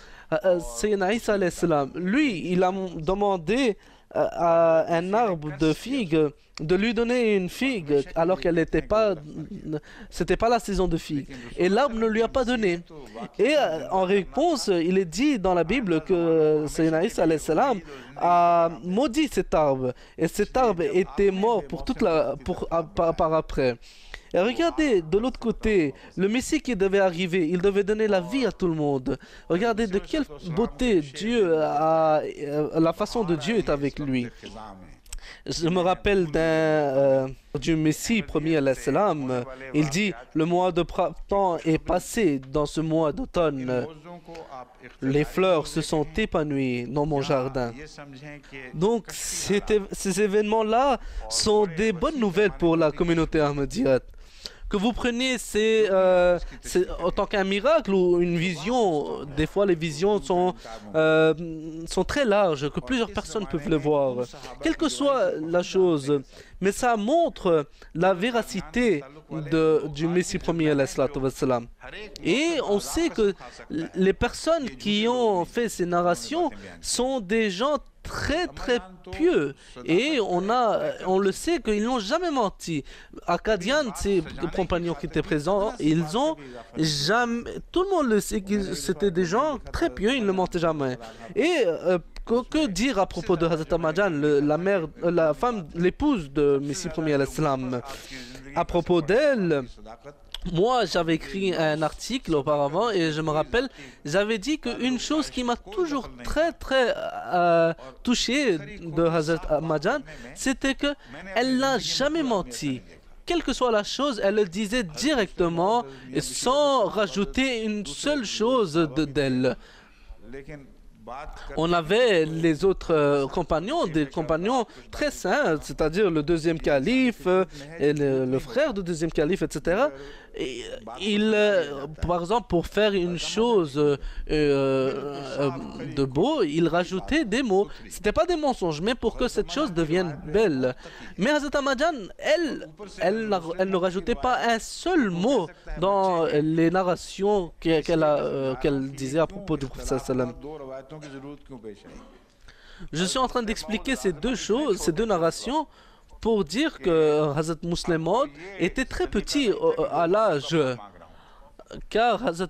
Sayyidina Isa alayhi salam, lui, il a demandé à un arbre de figues de lui donner une figue alors qu'elle n'était pas, c'était pas la saison de figues. Et l'arbre ne lui a pas donné. Et en réponse, il est dit dans la Bible que Sayyidina Isa alayhi salam a maudit cet arbre. Et cet arbre était mort pour toute par après. Et regardez de l'autre côté, le Messie qui devait arriver, il devait donner la vie à tout le monde. Regardez de quelle beauté Dieu la façon de Dieu est avec lui. Je me rappelle du Messie premier alayhi salam. Il dit, le mois de printemps est passé dans ce mois d'automne. Les fleurs se sont épanouies dans mon jardin. Donc, ces événements-là sont des bonnes nouvelles pour la communauté ahmadiyyate. Que vous preniez en tant qu'un miracle ou une vision, des fois les visions sont très larges, que plusieurs personnes peuvent le voir. Quelle que soit la chose, mais ça montre la véracité du Messie premier alayhi salatu wassalam. Et on sait que les personnes qui ont fait ces narrations sont des gens très très pieux, et on le sait qu'ils n'ont jamais menti. À Qadian, ces compagnons qui étaient présents, ils ont jamais, tout le monde le sait que c'était des gens très pieux, ils ne mentaient jamais. Et que dire à propos de Hazrat Ahmad la femme, l'épouse de Messie premier alayhi salam? À propos d'elle, moi, j'avais écrit un article auparavant et je me rappelle, j'avais dit qu'une chose qui m'a toujours très touché de Hazrat Ahmad, c'était qu'elle n'a jamais menti. Quelle que soit la chose, elle le disait directement et sans rajouter une seule chose d'elle. On avait les autres compagnons, des compagnons très saints, c'est-à-dire le deuxième calife et le frère du deuxième calife, etc. Et par exemple, pour faire une chose de beau, il rajoutait des mots. Ce n'était pas des mensonges, mais pour que cette chose devienne belle. Mais Hazrat Ahmad, elle ne rajoutait pas un seul mot dans les narrations qu'elle disait à propos du prophète sallam. Je suis en train d'expliquer ces deux choses, ces deux narrations, pour dire que Hazrat Muslim Maud était très petit à l'âge, car Hazrat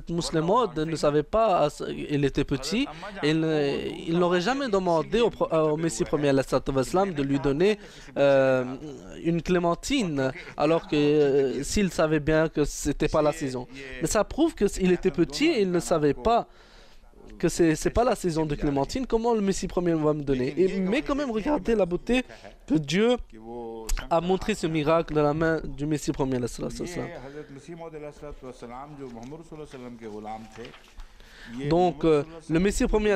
Muslim Maud ne savait pas, il était petit, et il n'aurait jamais demandé au Messie premier alayhi salatu wassalam de lui donner une clémentine, alors que s'il savait bien que c'était pas la saison. Mais ça prouve qu'il était petit et il ne savait pas que c'est pas la saison de clémentine, comment le Messie premier va me donner. Mais quand même, regardez la beauté que Dieu a montré ce miracle dans la main du Messie premier. Donc, le Messie premier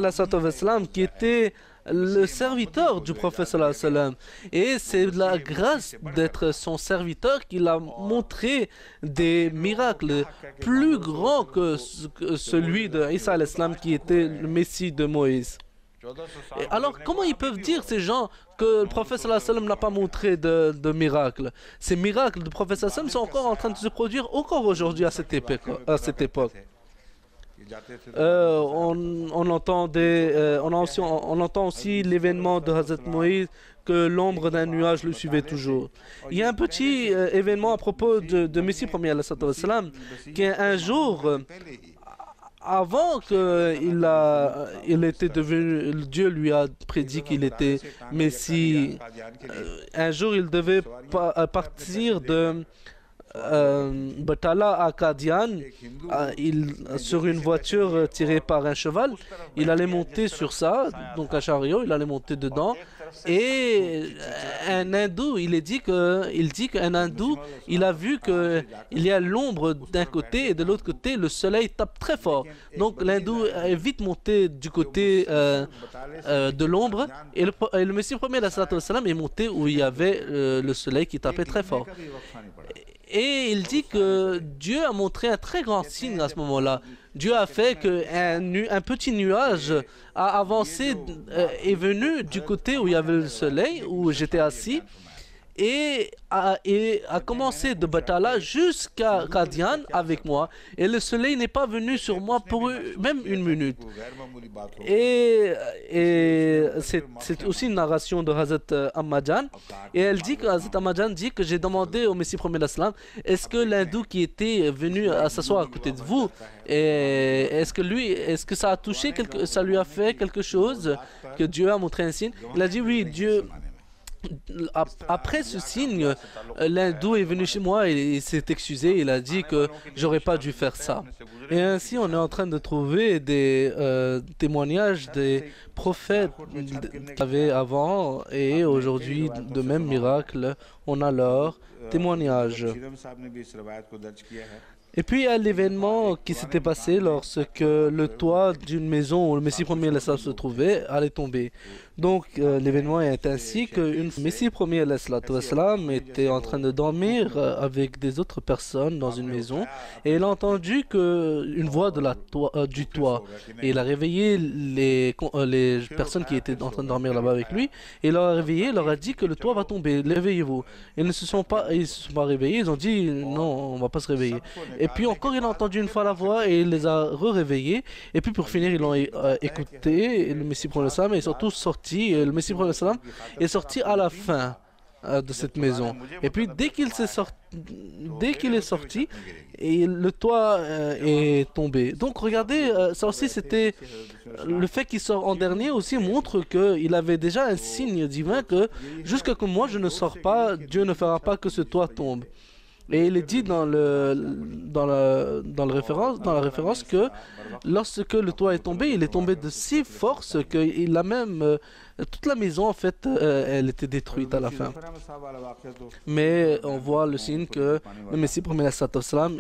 qui était le serviteur du prophète sallallahu alayhi wa sallam. Et c'est la grâce d'être son serviteur qu'il a montré des miracles plus grands que celui de Isa alayhi salam qui était le Messie de Moïse. Et alors, comment ils peuvent dire, ces gens, que le prophète sallallahu alayhi wa sallam n'a pas montré de miracles? Ces miracles du prophète sallallahu alayhi wa sallam sont encore en train de se produire encore aujourd'hui à cette époque. On entend aussi l'événement de Hazrat Moïse, que l'ombre d'un nuage le suivait toujours. Il y a un petit événement à propos de Messie premier alayhi salatu wassalam, qu'un jour, avant qu'il était devenu, Dieu lui a prédit qu'il était Messie. Un jour, il devait partir de Batala à Qadian, sur une voiture tirée par un cheval. Il allait monter sur ça, donc un chariot, il allait monter dedans. Et un hindou, il dit qu'un hindou, il a vu qu'il y a l'ombre d'un côté et de l'autre côté, le soleil tape très fort. Donc l'hindou est vite monté du côté de l'ombre, et le Messie premier est monté où il y avait le soleil qui tapait très fort. Et il dit que Dieu a montré un très grand signe à ce moment-là. Dieu a fait qu'un petit nuage a avancé, est venu du côté où il y avait le soleil, où j'étais assis. et a commencé de Batala jusqu'à Qadian avec moi. Et le soleil n'est pas venu sur moi pour même une minute. Et c'est aussi une narration de Hazrat Ahmadjan. Et elle dit que Hazrat Ahmadjan dit que j'ai demandé au Messie premier d'Islam, est-ce que l'hindou qui était venu à s'asseoir à côté de vous, est-ce que ça a touché, ça lui a fait quelque chose, que Dieu a montré un signe? Il a dit oui, Dieu. Après ce signe, l'hindou est venu chez moi et il s'est excusé. Il a dit que j'aurais pas dû faire ça. Et ainsi, on est en train de trouver des témoignages des prophètes qu'il y avait avant et aujourd'hui, de même miracle, on a leur témoignage. Et puis il y a l'événement qui s'était passé lorsque le toit d'une maison où le Messie premier se trouvait allait tomber. Donc l'événement est ainsi que le Messie premier était en train de dormir avec des autres personnes dans une maison et il a entendu une voix du toit. Et il a réveillé les personnes qui étaient en train de dormir là-bas avec lui et il leur a réveillé, il leur a dit que le toit va tomber, réveillez-vous. Ils ne se sont pas réveillés, ils ont dit non, on ne va pas se réveiller. Et puis encore, il a entendu une fois la voix et il les a réveillés. Et puis pour finir, ils l'ont écouté. Et le Messie prophète est surtout sorti. Et le Messie prophète est sorti à la fin de cette maison. Et puis dès qu'il est sorti, et le toit est tombé. Donc regardez, ça aussi c'était le fait qu'il sort en dernier aussi montre qu'il avait déjà un signe divin que jusqu'à que moi je ne sors pas, Dieu ne fera pas que ce toit tombe. Et il est dit dans la référence que lorsque le toit est tombé, il est tombé de si force qu'il a même toute la maison en fait, elle était détruite à la fin. Mais on voit le signe que le Messie premier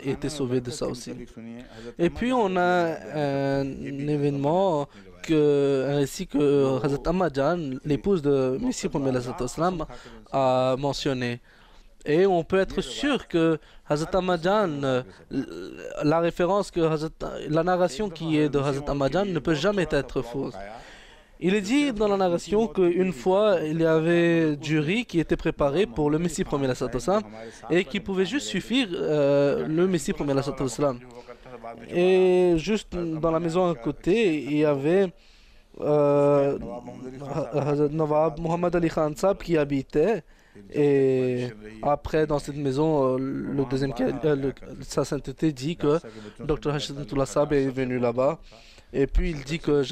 était sauvé de ça aussi. Et puis on a un événement un récit que Hazrat Ahmadjan, l'épouse de Messie premier a mentionné. Et on peut être sûr que Hazrat Ahmadjan, la narration qui est de Hazrat Ahmadjan ne peut jamais être fausse. Il est dit dans la narration qu'une fois, il y avait du riz qui était préparé pour le Messie premier et qui pouvait juste suffire le Messie premier. Et juste dans la maison à côté, il y avait Hazrat Nawab Muhammad Ali Khan Sahab qui habitait. Et après, dans cette maison, sa sainteté dit que Dr Hashmatullah Sahab est venu là-bas. Et puis il dit que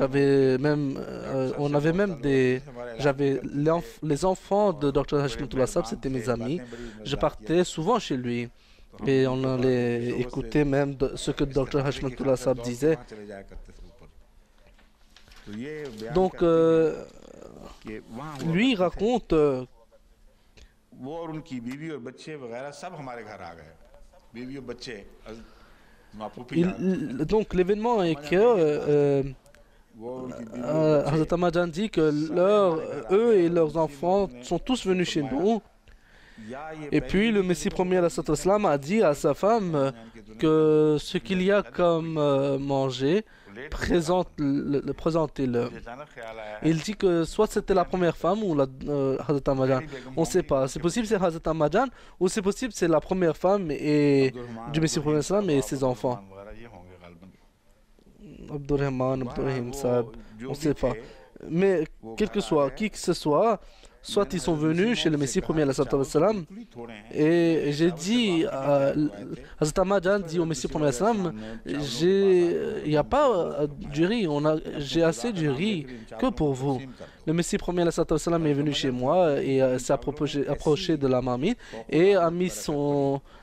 les enfants de Dr Hashmatullah Sahab, c'était mes amis. Je partais souvent chez lui. Et on allait écouter même ce que Dr Hashmatullah Sahab disait. Donc, lui raconte donc l'événement est que Hazrat Ahmadjan dit que eux et leurs enfants sont tous venus chez nous. Et puis le Messie premier a dit à sa femme que ce qu'il y a comme manger, présentez-le. Il dit que soit c'était la première femme ou Hazrat Ahmadjan. On ne sait pas. C'est possible c'est Hazrat Ahmadjan ou c'est possible c'est la première femme du Messie premier et ses enfants. Abdurrahman, Abdurrahim Sahab, on ne sait pas. Mais quel que soit, qui que ce soit, soit ils sont venus chez le Messie premier et j'ai dit, Hazrat Ahmadjan dit au Messie premier il n'y a pas du riz, j'ai assez du riz que pour vous. Le Messie premier est venu chez moi et s'est approché de la marmite et a mis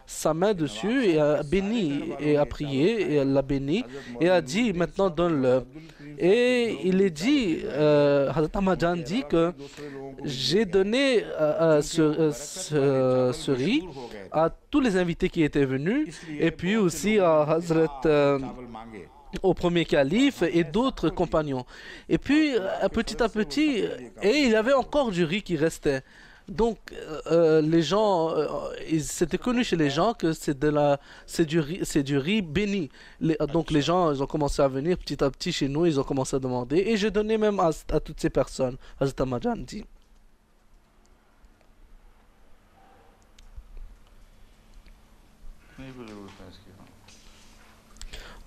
sa main dessus et a béni et a prié et elle l'a béni et a dit maintenant donne-le. Et il est dit, Hazrat Ahmadjan dit que j'ai donné ce riz à tous les invités qui étaient venus et puis aussi à Hazrat au premier calife et d'autres compagnons. Et puis petit à petit, et il y avait encore du riz qui restait. Donc les gens, c'était connu chez les gens que c'est du riz béni. Donc les gens, ils ont commencé à venir petit à petit chez nous, ils ont commencé à demander. Et j'ai donné même à toutes ces personnes. Hazrat Ahmadjan dit.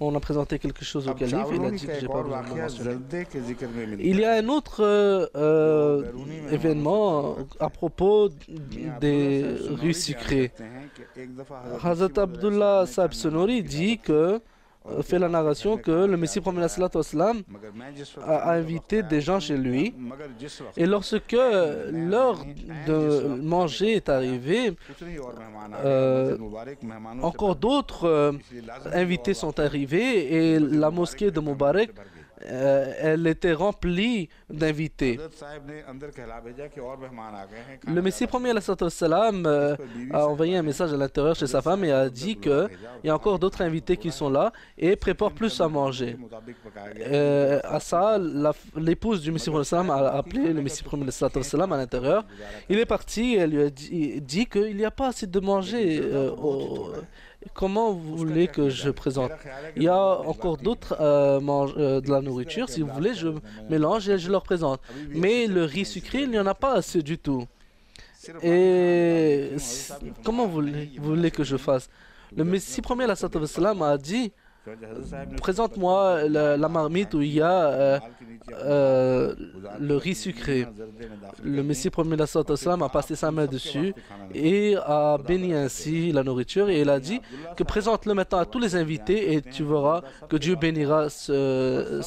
on a présenté quelque chose au अब calife, il a चावलों dit का que j'ai एक pas और besoin de le वाकया mentionner. जल्दे के जिक्र में मिलता Il y है। a un autre événement à propos मियां des अब्दुल्ला साहब riz सनोरी बयान sucrés. करते हैं कि एक दफा हजरत Hazrat मसीह मौऊद Abdullah अलैहिस्सलाम Sahib ने Sonori खाने dit की que दावत की fait la और narration उनके que पास le खाने Messie का promet la याद salat wassalam आया। मगर मैं जिस वक्त a खाने का वक्त invité आया des gens उस chez lui मगर जिस वक्त et lorsque l'heure de manger est arrivée, उतने ही और मेहमान आ गए। मस्जिद मुबारक मेहमानों से encore भर गई। d'autres इसलिए लाज़िम invités और sont वाक़या arrivés et मस्जिद la मुबारक mosquée de भी मेहमानों Moubarak, से भर गई। elle était remplie d'invités. हजरत साहब ने अंदर कहला भेजा कि और मेहमान आ गए हैं। Le Messie premier a envoyé un message à l'intérieur chez sa femme et a dit qu'il y a encore d'autres invités qui sont là et prépare plus à manger. À ça, l'épouse du Messie premier a appelé le Messie premier à l'intérieur. Il est parti et elle lui a dit qu'il n'y a pas assez de manger. Comment vous voulez que je présente? Il y a encore d'autres de la nourriture. Si vous voulez, je mélange et je leur présente. Mais le riz sucré, il n'y en a pas assez du tout. Et comment vous voulez que je fasse? Le Messie premier a dit, présente-moi la marmite où il y a le riz sucré. Le Messie premier a passé sa main dessus et a béni ainsi la nourriture et il a dit que présente-le maintenant à tous les invités et tu verras que Dieu bénira ce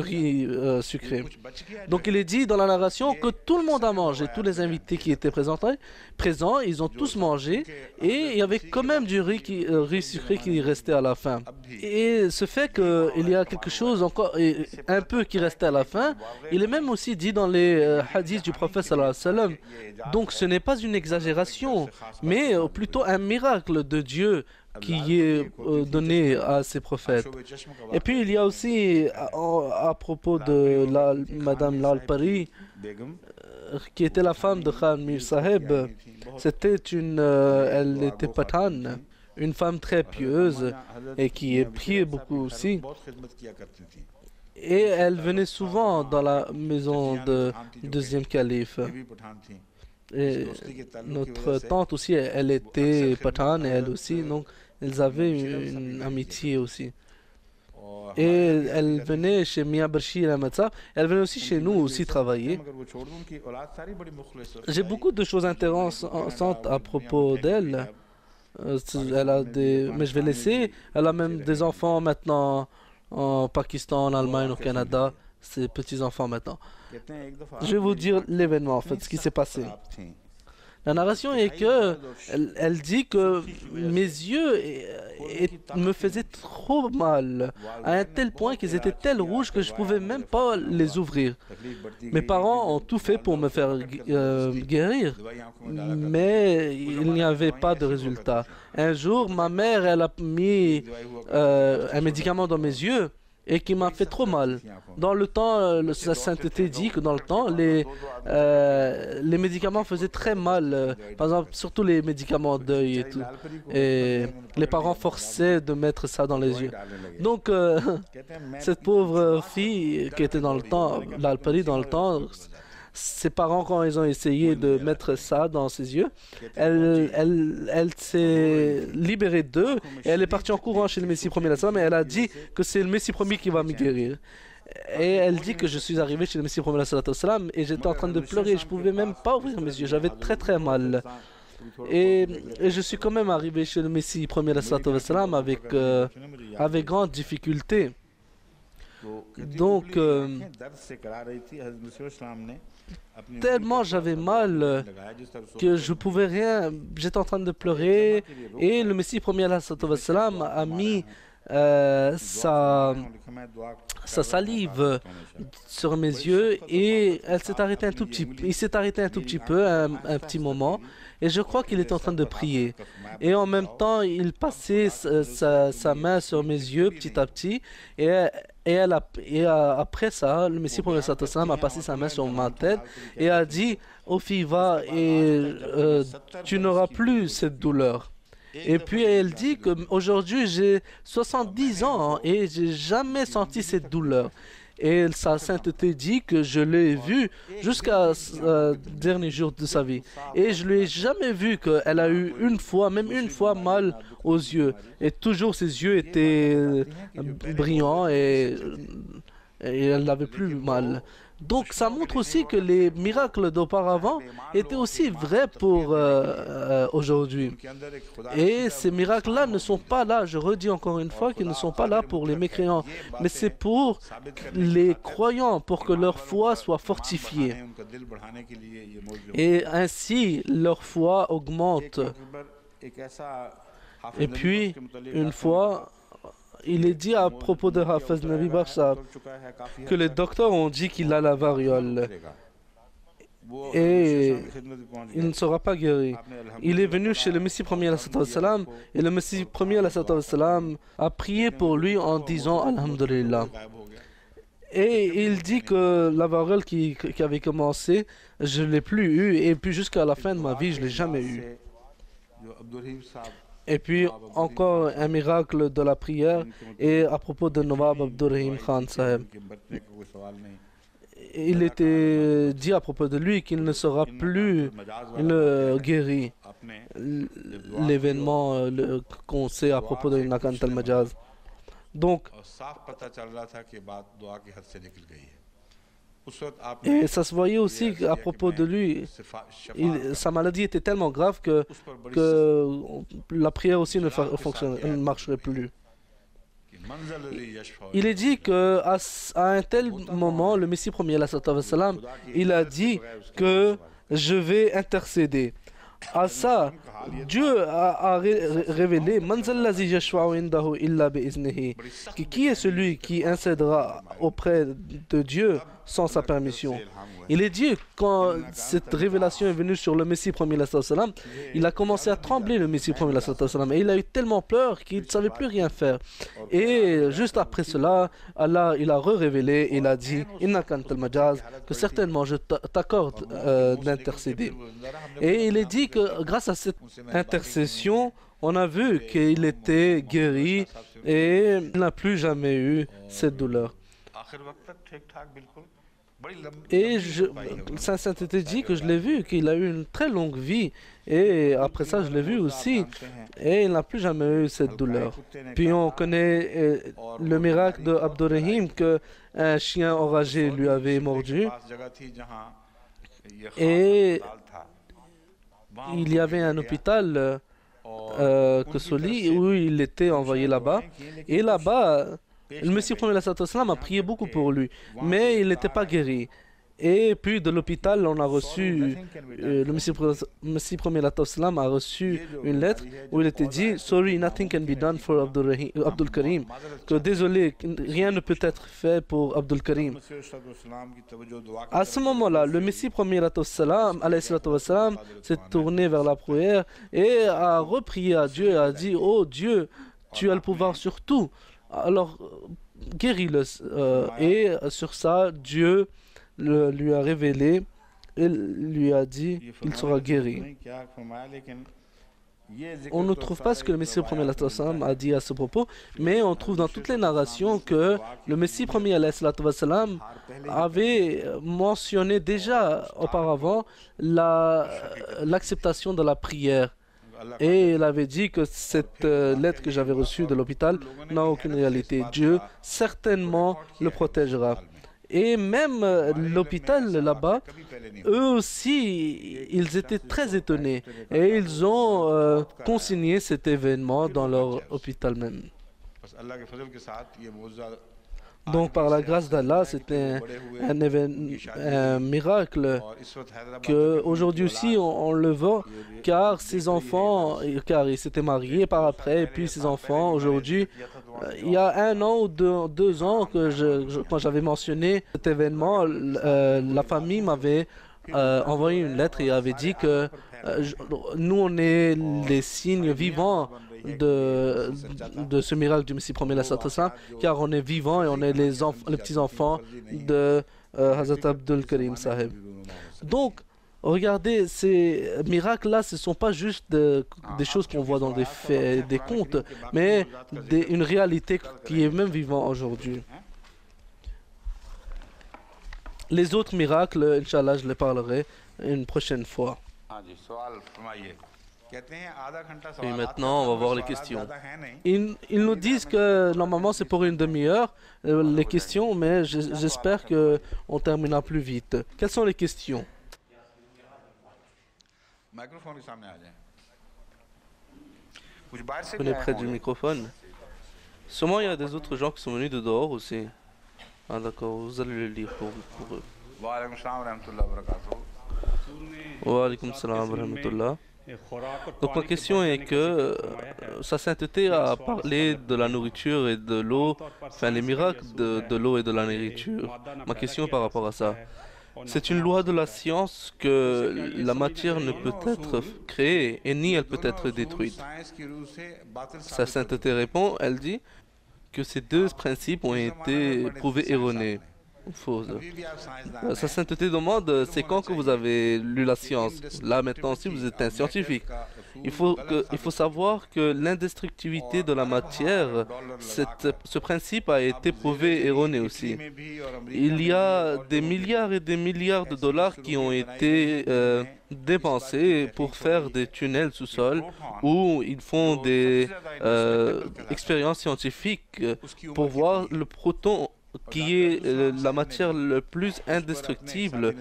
riz sucré. Donc il est dit dans la narration que tout le monde a mangé, tous les invités qui étaient présents, ils ont tous mangé et il y avait quand même du riz sucré qui restait à la fin. Et ce fait qu'il y a quelque chose encore, un peu qui restait à la fin, il est même aussi dit dans les hadiths du prophète sallallahu alayhi wa sallam. Donc ce n'est pas une exagération, mais plutôt un miracle de Dieu qui est donné à ses prophètes. Et puis il y a aussi à propos de Madame Lalpari, qui était la femme de Khan Mir Sahib, elle était patane, une femme très pieuse et qui priait beaucoup aussi. Et elle venait souvent dans la maison du deuxième calife. Et notre tante aussi, elle était patane, elle aussi, donc ils avaient une amitié aussi. Et elle venait chez Mia Barshir Ahmed Sahab, elle venait aussi chez nous aussi travailler. J'ai beaucoup de choses intéressantes à propos d'elle. Mais je vais laisser. Elle a même des enfants maintenant en Pakistan, en Allemagne, au Canada. Ses petits-enfants maintenant. Je vais vous dire l'événement, en fait, ce qui s'est passé. La narration est que elle dit que mes yeux me faisaient trop mal, à un tel point qu'ils étaient tels rouges que je ne pouvais même pas les ouvrir. Mes parents ont tout fait pour me faire guérir, mais il n'y avait pas de résultat. Un jour, ma mère, elle a mis un médicament dans mes yeux et qui m'a fait trop mal. Dans le temps, la sainteté dit que dans le temps, les médicaments faisaient très mal. Par exemple, surtout les médicaments d'œil et tout. Et les parents forçaient de mettre ça dans les yeux. Donc, cette pauvre fille qui était dans le temps, l'Alpari dans le temps, ses parents, quand ils ont essayé de mettre ça dans ses yeux, elle s'est libérée d'eux et elle est partie en courant chez le Messie premier mais elle a dit que c'est le Messie premier qui va me guérir. Et elle dit que je suis arrivé chez le Messie premier et j'étais en train de pleurer, je ne pouvais même pas ouvrir mes yeux, j'avais très très mal. Et je suis quand même arrivé chez le Messie premier avec grande difficulté. Donc, tellement j'avais mal que je pouvais rien, j'étais en train de pleurer et le Messie premier a mis sa salive sur mes yeux et il s'est arrêté un tout petit peu, un petit moment, et je crois qu'il était en train de prier. Et en même temps, il passait sa main sur mes yeux petit à petit, et après ça, le Messie prophète a passé sa main sur ma tête et a dit: "Oh fille, va et tu n'auras plus cette douleur." Et puis elle dit qu'aujourd'hui j'ai 70 ans et j'ai jamais senti cette douleur. Et sa sainteté dit que je l'ai vu jusqu'à dernier jour de sa vie. Et je ne lui ai jamais vu qu'elle a eu une fois, même une fois, mal aux yeux. Et toujours ses yeux étaient brillants et elle n'avait plus mal. Donc ça montre aussi que les miracles d'auparavant étaient aussi vrais pour aujourd'hui. Et ces miracles-là ne sont pas là, je redis encore une fois, qu'ils ne sont pas là pour les mécréants, mais c'est pour les croyants, pour que leur foi soit fortifiée. Et ainsi, leur foi augmente. Et puis, une fois, il est dit à propos de Hafez Nabi Bakhsh que les docteurs ont dit qu'il a la variole et il ne sera pas guéri. Il est venu chez le Messie premier et le Messie premier a prié pour lui en disant Alhamdulillah. Et il dit que la variole qui avait commencé, je ne l'ai plus eue et puis jusqu'à la fin de ma vie, je ne l'ai jamais eue. Et puis encore un miracle de la prière et à propos de Nawab Abdurrahim Khan Saheb. Il était dit à propos de lui qu'il ne sera plus guéri. L'événement qu'on sait à propos de Nakant al-Majaz. Donc, et ça se voyait aussi à propos de lui, sa maladie était tellement grave que la prière aussi ne marcherait plus. Il est dit qu'à un tel moment, le Messie premier, il a dit que je vais intercéder. À ça, Dieu a révélé qui est celui qui intercédera auprès de Dieu sans sa permission. Il est dit, quand cette révélation est venue sur le Messie premier, il a commencé à trembler, le Messie premier, et il a eu tellement peur qu'il ne savait plus rien faire. Et juste après cela, Allah, il a révélé, il a dit, que certainement je t'accorde d'intercéder. Et il est dit que grâce à cette intercession, on a vu qu'il était guéri et il n'a plus jamais eu cette douleur. Et Saint Sainteté dit que je l'ai vu, qu'il a eu une très longue vie. Et après ça, je l'ai vu aussi. Et il n'a plus jamais eu cette douleur. Puis on connaît le miracle de Abdurrahim qu'un chien enragé lui avait mordu. Et il y avait un hôpital Kosoli où il était envoyé là-bas. Et là-bas, le Messie premier a prié beaucoup pour lui, mais il n'était pas guéri. Et puis de l'hôpital, on a reçu, le Messie premier a reçu une lettre où il était dit Sorry, nothing can be done for Abdul Karim. Que désolé, rien ne peut être fait pour Abdul Karim. À ce moment-là, le Messie premier s'est tourné vers la prière et a reprié à Dieu et a dit Oh Dieu, tu as le pouvoir sur tout. Alors, guéris-le. Et sur ça, Dieu lui a révélé et lui a dit qu'il sera guéri. On ne trouve pas ce que le Messie premier a dit à ce propos, mais on trouve dans toutes les narrations que le Messie premier avait mentionné déjà auparavant l'acceptation de la prière. Et il avait dit que cette lettre que j'avais reçue de l'hôpital n'a aucune réalité. Dieu certainement le protégera. Et même l'hôpital là-bas, eux aussi, ils étaient très étonnés. Et ils ont consigné cet événement dans leur hôpital même. Donc par la grâce d'Allah, c'était un miracle qu'aujourd'hui aussi on le voit, car ses enfants, car il s'était marié par après, et puis ses enfants aujourd'hui, il y a 1 an ou 2 ans quand j'avais mentionné cet événement, la famille m'avait envoyé une lettre et avait dit que nous on est les signes vivants de ce miracle du Messie premier, car on est vivant et on est les petits-enfants de Hazrat Abdul Karim Sahib. Donc, regardez, ces miracles-là, ce ne sont pas juste des choses qu'on voit dans des faits, des contes, mais une réalité qui est même vivante aujourd'hui. Les autres miracles, Inch'Allah, je les parlerai une prochaine fois. हाँ जी सवाल फरमाइए कहते हैं आधा घंटा Et सवाल maintenant, on va voir les questions. Ils nous disent que normalement c'est pour une demi-heure les questions, mais j'espère que on terminera plus vite. Quelles sont les questions? Microphone के सामने आ जाएं कुछ बाहर से भी Prenez आए près du होंगे microphone. Sûrement il y a des autres gens qui sont venus de dehors aussi. Ah d'accord, vous allez le lire pour eux. वालेकुम सलाम रहमतुल्लाह वबरकातुहू Wa alaykoum salam wa rahmatullah. Donc ma question est que sa sainteté a parlé de la nourriture et de l'eau, enfin les miracles de l'eau et de la nourriture. Ma question par rapport à ça. C'est une loi de la science que la matière ne peut être créée et ni elle peut être détruite. Science की रूह से बातिल Sa sainteté répond, elle dit que ces deux principes ont été prouvés erronés, ou fausses. अभी भी आप साइंसदान Sa sainteté demande, c'est quand que vous avez lu la science? Là maintenant aussi, vous êtes un scientifique. Il faut savoir que l'indestructibilité de la matière, ce principe a été prouvé erroné aussi. में भी और America Il y a des milliards et des milliards de dollars qui ont été dépensés pour faire des tunnels sous-sol où ils font des expériences scientifiques pour voir le proton qui est la matière le plus indestructible,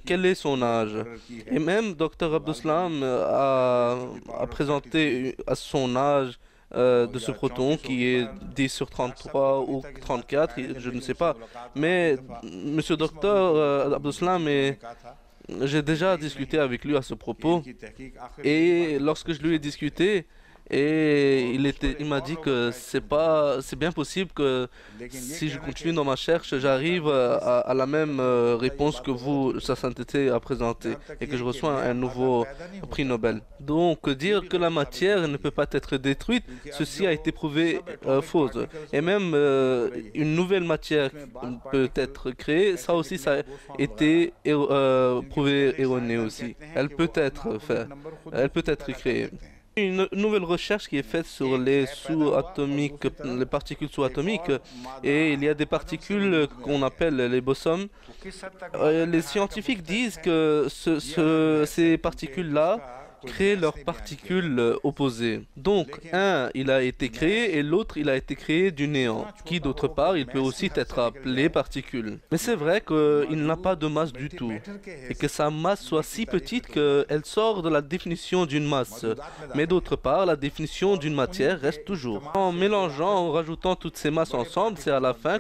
quel est son âge. Et même Dr Abdussalam a présenté à son âge de ce proton qui est 10 sur 33 ou 34, je ne sais pas. Mais Monsieur Dr Abdussalam, j'ai déjà discuté avec lui à ce propos. की तहकीक आखिर Et lorsque je lui ai discuté, il m'a dit que c'est bien possible que si je continue dans ma recherche, j'arrive à la même réponse que vous, sa sainteté, a présenté et que je reçois un nouveau prix Nobel. Donc dire que la matière ne peut pas être détruite, ceci a été prouvé faux. Et même une nouvelle matière peut être créée, ça aussi ça a été prouvé erroné aussi. Elle peut être faite, elle peut être créée. Une nouvelle recherche qui est faite sur les sous-atomiques, les particules sous-atomiques, et il y a des particules qu'on appelle les bosons. Les scientifiques disent que ces particules-là créent leurs particules opposées. Donc, un, il a été créé et l'autre, il a été créé du néant, qui d'autre part, il peut aussi être appelé particule. Mais c'est vrai qu'il n'a pas de masse du tout, et que sa masse soit si petite qu'elle sort de la définition d'une masse. Mais d'autre part, la définition d'une matière reste toujours. En mélangeant, en rajoutant toutes ces masses ensemble, c'est à la fin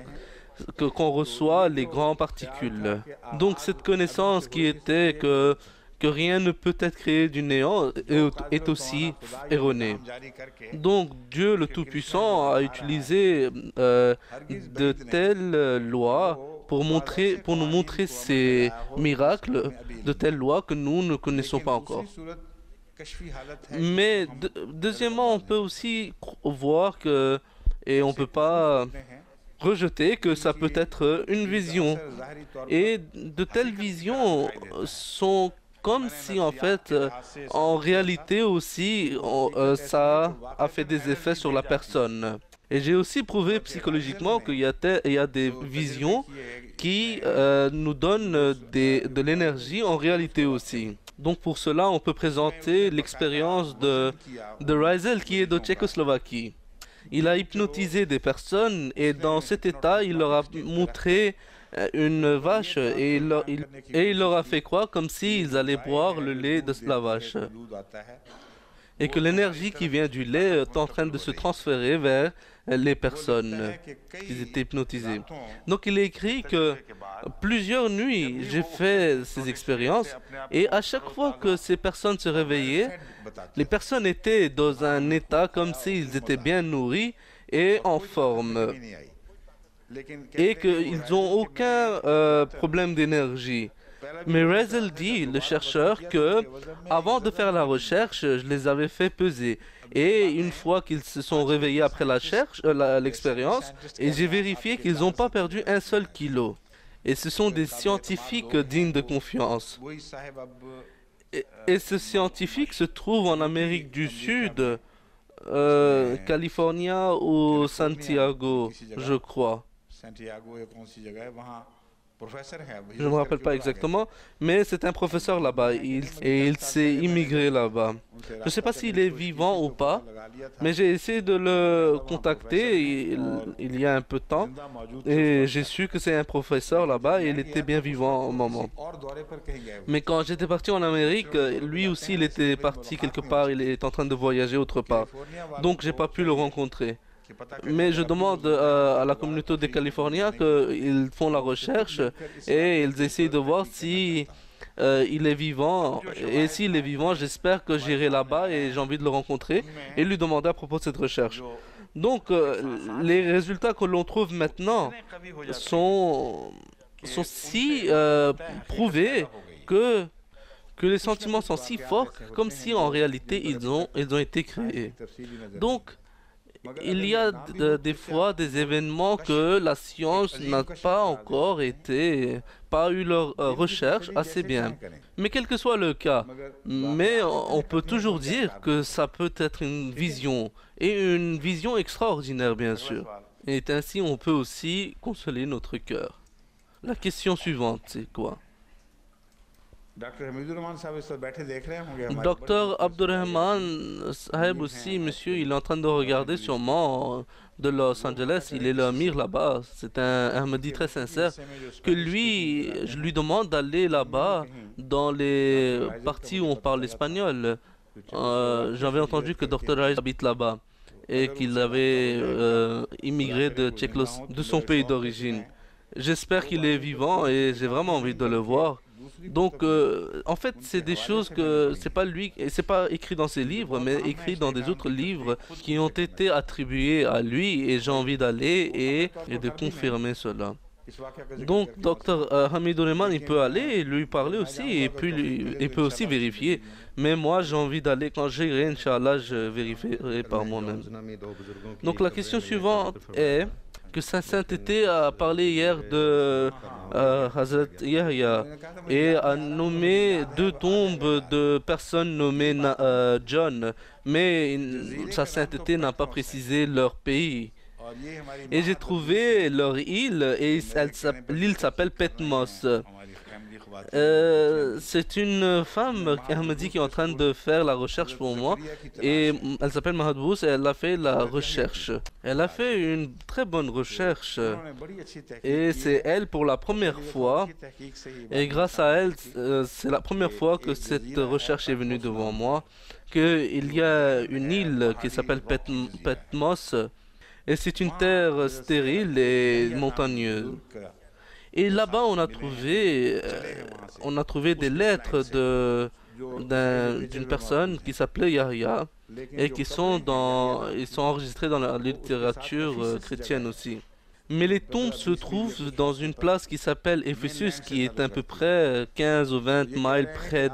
qu'on reçoit les grandes particules. Donc cette connaissance qui était que rien ne peut être créé du néant est aussi erronée. Donc Dieu le Tout-Puissant a utilisé de telles lois pour nous montrer ces miracles, de telles lois que nous ne connaissons pas encore. Mais deuxièmement, on peut aussi voir que, et on ne peut pas rejeter que ça peut être une vision. Et de telles visions sont comme si en fait, en réalité aussi, ça a fait des effets sur la personne. Et j'ai aussi prouvé psychologiquement qu'il y a des visions qui nous donnent de l'énergie en réalité aussi. Donc pour cela, on peut présenter l'expérience de Riesel qui est de Tchécoslovaquie. Il a hypnotisé des personnes et dans cet état, il leur a montré une vache et il leur a fait croire comme s'ils allaient boire le lait de la vache et que l'énergie qui vient du lait est en train de se transférer vers les personnes qui étaient hypnotisées. Donc il est écrit que plusieurs nuits j'ai fait ces expériences et à chaque fois que ces personnes se réveillaient, les personnes étaient dans un état comme s'ils étaient bien nourris et en forme et qu'ils n'ont aucun problème d'énergie. Mais Riesel dit, le chercheur, que avant de faire la recherche, je les avais fait peser. Et une fois qu'ils se sont réveillés après l'expérience, et j'ai vérifié qu'ils n'ont pas perdu un seul kilo. Et ce sont des scientifiques dignes de confiance. Et ce scientifique se trouve en Amérique du Sud, California ou Santiago, je crois. Je ne me rappelle pas exactement, mais c'est un professeur là-bas et il s'est immigré là-bas. Je ne sais pas s'il est vivant ou pas, mais j'ai essayé de le contacter il y a un peu de temps et j'ai su que c'est un professeur là-bas et il était bien vivant au moment. Mais quand j'étais parti en Amérique, lui aussi il était parti quelque part, il est en train de voyager autre part. Donc j'ai pas pu le rencontrer. Mais je demande à la communauté des Californiens qu'ils font la recherche et ils essayent de voir si il est vivant. Et s'il est vivant, j'espère que j'irai là-bas et j'ai envie de le rencontrer et lui demander à propos de cette recherche. Donc, les résultats que l'on trouve maintenant sont si prouvés que, que les sentiments sont si forts comme si en réalité ils ont été créés. Donc, il y a des fois des événements que la science n'a pas encore pas eu leur recherche assez bien. Mais quel que soit le cas, mais on peut toujours dire que ça peut être une vision, et une vision extraordinaire bien sûr. Et ainsi on peut aussi consoler notre cœur. La question suivante, c'est quoi? Docteur Abdurrahman Saheb aussi, monsieur, il est en train de regarder sûrement de Los Angeles. Il est l'amir là-bas. C'est un Ahmadi très sincère. Que lui, je lui demande d'aller là-bas dans les parties où on parle espagnol. J'avais entendu que Dr. Rice habite là-bas et qu'il avait immigré de son pays d'origine. J'espère qu'il est vivant et j'ai vraiment envie de le voir. Donc, en fait, c'est des choses que c'est pas lui, et c'est pas écrit dans ses livres, mais écrit dans des autres livres qui ont été attribués à lui, et j'ai envie d'aller et de confirmer cela. Donc, Dr. Hamidou Rehman, il peut aller et lui parler aussi, et puis il peut aussi vérifier. Mais moi, j'ai envie d'aller, quand j'irai, Inch'Allah, je vérifierai par moi-même. Donc, la question suivante est que sa sainteté a parlé hier de Hazrat Yahya et a nommé deux tombes de personnes nommées John, mais sa sainteté n'a pas précisé leur pays. Et j'ai trouvé leur île et l'île s'appelle Petmos. C'est une femme Ahmadi qui est en train de faire la recherche pour moi et elle s'appelle Mahadbous et elle a fait la recherche. Elle a fait une très bonne recherche et c'est elle pour la première fois et grâce à elle c'est la première fois que cette recherche est venue devant moi qu'il y a une île qui s'appelle Petmos et c'est une terre stérile et montagneuse. Et là-bas, on a trouvé des lettres d'une personne qui s'appelait Yahya et ils sont enregistrés dans la littérature chrétienne aussi. Mais les tombes se trouvent dans une place qui s'appelle Ephesus, qui est à peu près 15 ou 20 miles près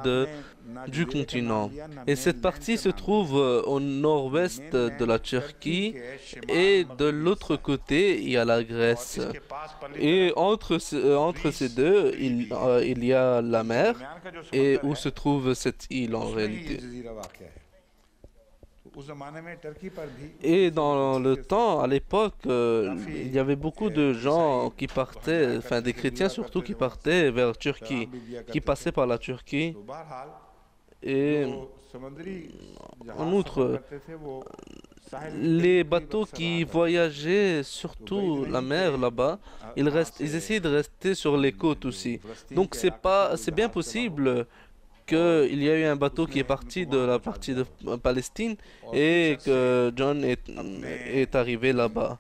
du continent. Et cette partie se trouve au nord-ouest de la Turquie et de l'autre côté, il y a la Grèce. Et entre ces deux, il y a la mer et où se trouve cette île en réalité. Et dans le temps, à l'époque, il y avait beaucoup de gens qui partaient, enfin des chrétiens surtout, qui partaient vers Turquie, qui passaient par la Turquie. Et en outre, les bateaux qui voyageaient surtout la mer là-bas, ils essayaient de rester sur les côtes aussi. Donc c'est bien possible qu'il y a eu un bateau qui est parti de la partie de Palestine et que John est arrivé là-bas.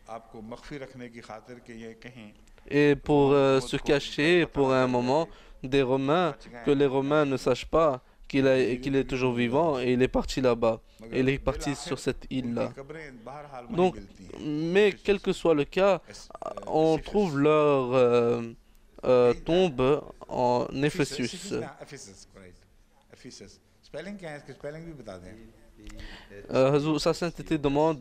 Et pour se cacher pour un moment des Romains, que les Romains ne sachent pas qu'il est toujours vivant et il est parti là-bas. Il est parti sur cette île-là. Donc, mais quel que soit le cas, on trouve leur tombe en Ephesus. Sa sainteté demande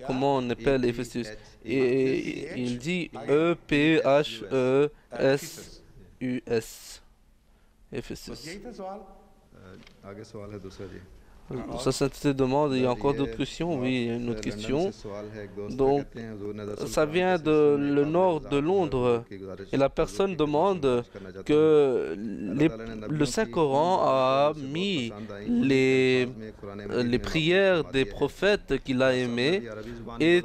comment on appelle Ephesus. Et il dit E-P-H-E-S-U-S. Ephesus. आगे सवाल है दूसरा जी Sa sainteté demande, il y a encore d'autres questions? Oui, il y a une autre question. Donc, ça vient de le nord de Londres et la personne demande que le Saint-Coran a mis les prières des prophètes qu'il a aimées et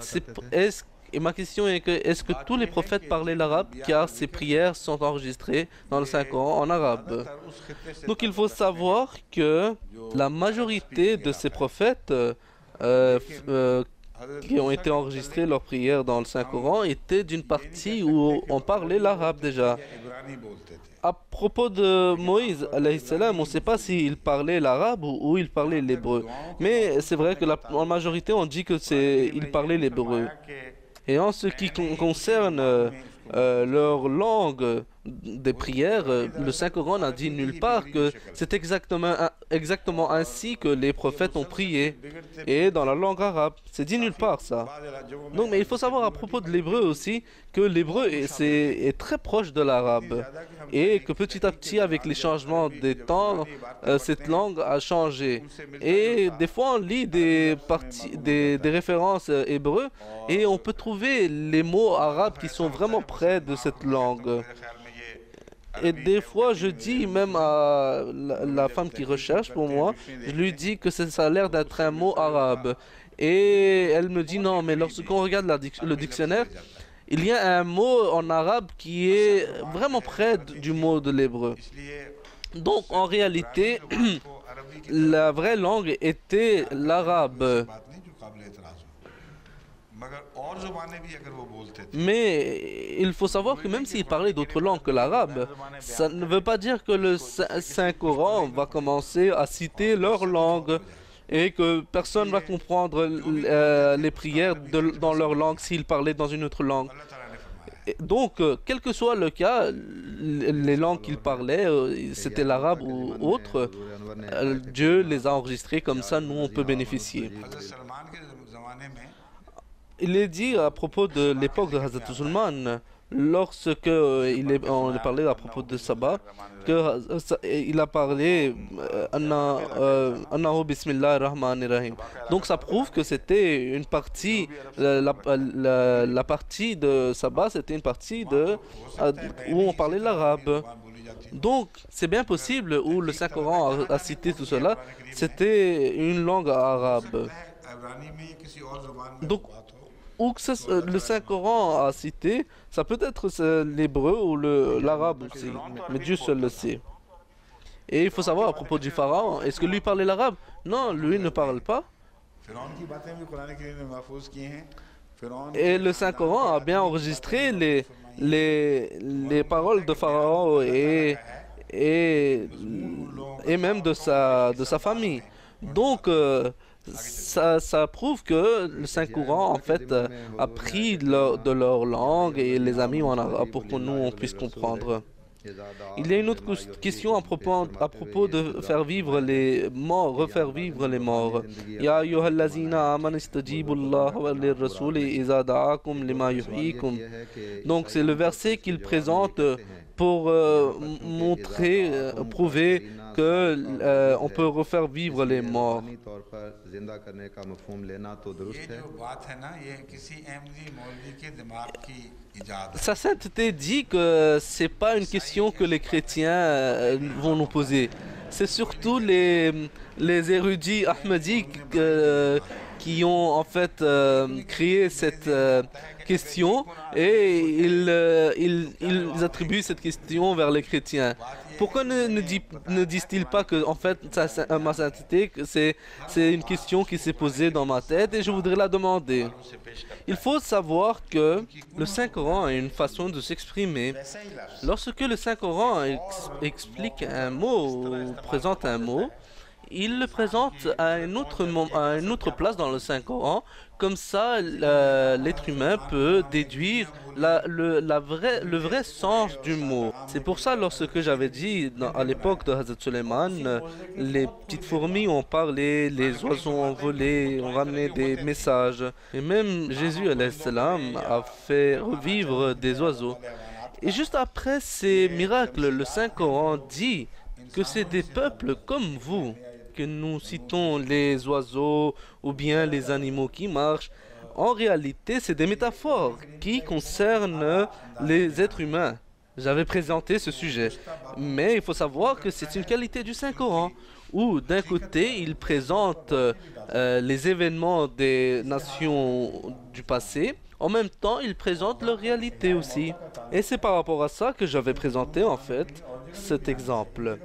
et ma question est que est-ce que tous les prophètes parlaient l'arabe car ces prières sont enregistrées dans le Saint-Coran en arabe? Donc il faut savoir que la majorité de ces prophètes qui ont été enregistrés leurs prières dans le Saint-Coran étaient d'une partie où on parlait l'arabe déjà. À propos de Moïse, alayhi salam, on ne sait pas s'il parlait l'arabe ou il parlait l'hébreu. Mais c'est vrai que en majorité, on dit que il parlait l'hébreu. Et en ce qui concerne leur langue des prières, le Saint-Coran n'a dit nulle part que c'est exactement ainsi que les prophètes ont prié. Et dans la langue arabe, c'est dit nulle part ça. Donc, mais il faut savoir à propos de l'hébreu aussi que l'hébreu est très proche de l'arabe. Et que petit à petit, avec les changements des temps, cette langue a changé. Et des fois, on lit des références hébreux et on peut trouver les mots arabes qui sont vraiment près de cette langue. Et des fois, je dis même à la femme qui recherche pour moi, je lui dis que ça a l'air d'être un mot arabe. Et elle me dit non, mais lorsqu'on regarde le dictionnaire, il y a un mot en arabe qui est vraiment près du mot de l'hébreu. Donc, en réalité, la vraie langue était l'arabe. Mais il faut savoir que même s'il parlait d'autres langues que l'arabe, ça ne veut pas dire que le Saint-Coran va commencer à citer leur langue et que personne ne va comprendre les prières dans leur langue s'ils parlaient dans une autre langue. Et donc, quel que soit le cas, les langues qu'ils parlaient, c'était l'arabe ou autre, Dieu les a enregistrées comme ça, nous on peut bénéficier. Il est dit à propos de l'époque de Hazrat Sulman, lorsque on a parlé à propos de Sabah, il a parlé Annahu Bismillah ar-Rahman ar-Rahim. Donc ça prouve que c'était une partie, la partie de Sabah, c'était une partie où on parlait l'arabe. Donc c'est bien possible où le Saint-Coran a cité tout cela, c'était une langue arabe. Donc où que le Saint-Coran a cité, ça peut être l'hébreu ou l'arabe aussi, mais Dieu seul le sait. Et il faut savoir à propos du pharaon, est-ce que lui parlait l'arabe? Non, lui ne parle pas. Et le Saint-Coran a bien enregistré les paroles de Pharaon et même de sa famille. Donc, ça prouve que le Saint-Coran, en fait, a pris de leur langue et les a mis en arabe pour que nous, on puisse comprendre. Il y a une autre question à propos de faire vivre les morts, refaire vivre les morts. Ya ayyuhallazina amanu istajibu Allah wa lirrasuli iza da'akum lima yuhyikum. Donc c'est le verset qu'il présente pour prouver que on peut refaire vivre les morts. Sa sainteté dit que c'est pas une question que les chrétiens vont nous poser. C'est surtout les érudits ahmadis qui ont en fait créé cette question et ils attribuent cette question vers les chrétiens. Pourquoi ne disent-ils pas que en fait ma sainteté que c'est une question qui s'est posée dans ma tête et je voudrais la demander. Il faut savoir que le Saint-Coran a une façon de s'exprimer. Lorsque le Saint-Coran explique un mot ou présente un mot, il le présente à une autre place dans le Saint-Coran. Comme ça, l'être humain peut déduire le vrai sens du mot. C'est pour ça, lorsque j'avais dit, à l'époque de Hazrat Suleiman, les petites fourmis ont parlé, les oiseaux ont volé, ont ramené des messages. Et même Jésus, alayhi salam, a fait revivre des oiseaux. Et juste après ces miracles, le Saint-Coran dit que c'est des peuples comme vous que nous citons les oiseaux ou bien les animaux qui marchent, en réalité, c'est des métaphores qui concernent les êtres humains. J'avais présenté ce sujet. Mais il faut savoir que c'est une qualité du Saint-Coran, où d'un côté, il présente les événements des nations du passé, en même temps, il présente leur réalité aussi. Et c'est par rapport à ça que j'avais présenté en fait cet exemple.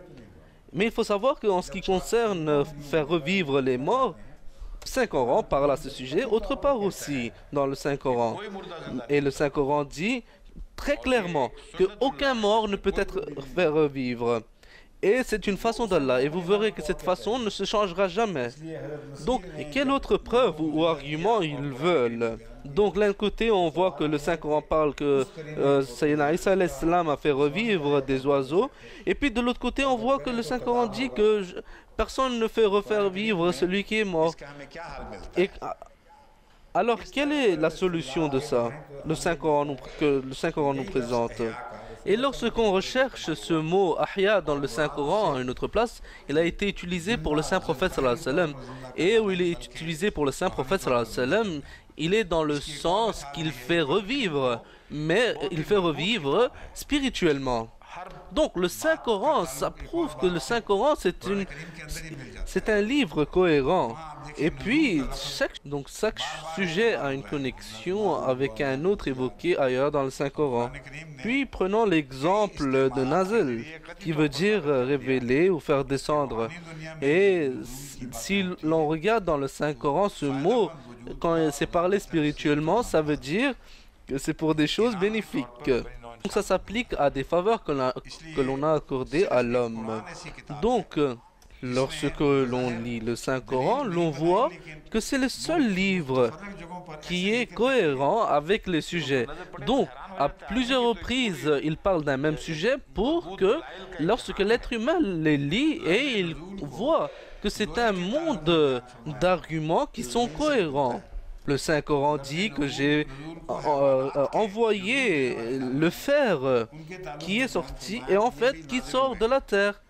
Mais il faut savoir qu'en ce qui concerne faire revivre les morts, le Saint-Coran parle à ce sujet, autre part aussi dans le Saint-Coran. Et le Saint-Coran dit très clairement qu'aucun mort ne peut être fait revivre. Et c'est une façon d'Allah. Et vous verrez que cette façon ne se changera jamais. Donc, quelle autre preuve ou argument ils veulent? Donc, d'un côté, on voit que le Saint-Coran parle que Sayyidina Isa alayhi salam a fait revivre des oiseaux. Et puis, de l'autre côté, on voit que le Saint-Coran dit que personne ne fait refaire vivre celui qui est mort. Et, alors, quelle est la solution de ça que le Saint-Coran nous présente? Et lorsqu'on recherche ce mot ahya dans le Saint-Coran à une autre place, il a été utilisé pour le Saint-Prophète sallallahu alayhi wa sallam. Et où il est utilisé pour le Saint-Prophète sallallahu alayhi wa sallam, il est dans le sens qu'il fait revivre, mais il fait revivre spirituellement. Donc le Saint-Coran, ça prouve que le Saint-Coran c'est un livre cohérent. Et puis chaque sujet a une connexion avec un autre évoqué ailleurs dans le Saint-Coran. Puis prenons l'exemple de Nazl, qui veut dire révéler ou faire descendre. Et si l'on regarde dans le Saint-Coran ce mot, quand c'est parlé spirituellement, ça veut dire que c'est pour des choses bénéfiques. Donc ça s'applique à des faveurs que l'on a accordées à l'homme. Donc, lorsque l'on lit le Saint-Coran, l'on voit que c'est le seul livre qui est cohérent avec les sujets. Donc, à plusieurs reprises, il parle d'un même sujet pour que lorsque l'être humain les lit et il voit que c'est un monde d'arguments qui sont cohérents. Le Saint-Coran dit que j'ai envoyé le fer qui est sorti et en fait qui sort de la terre.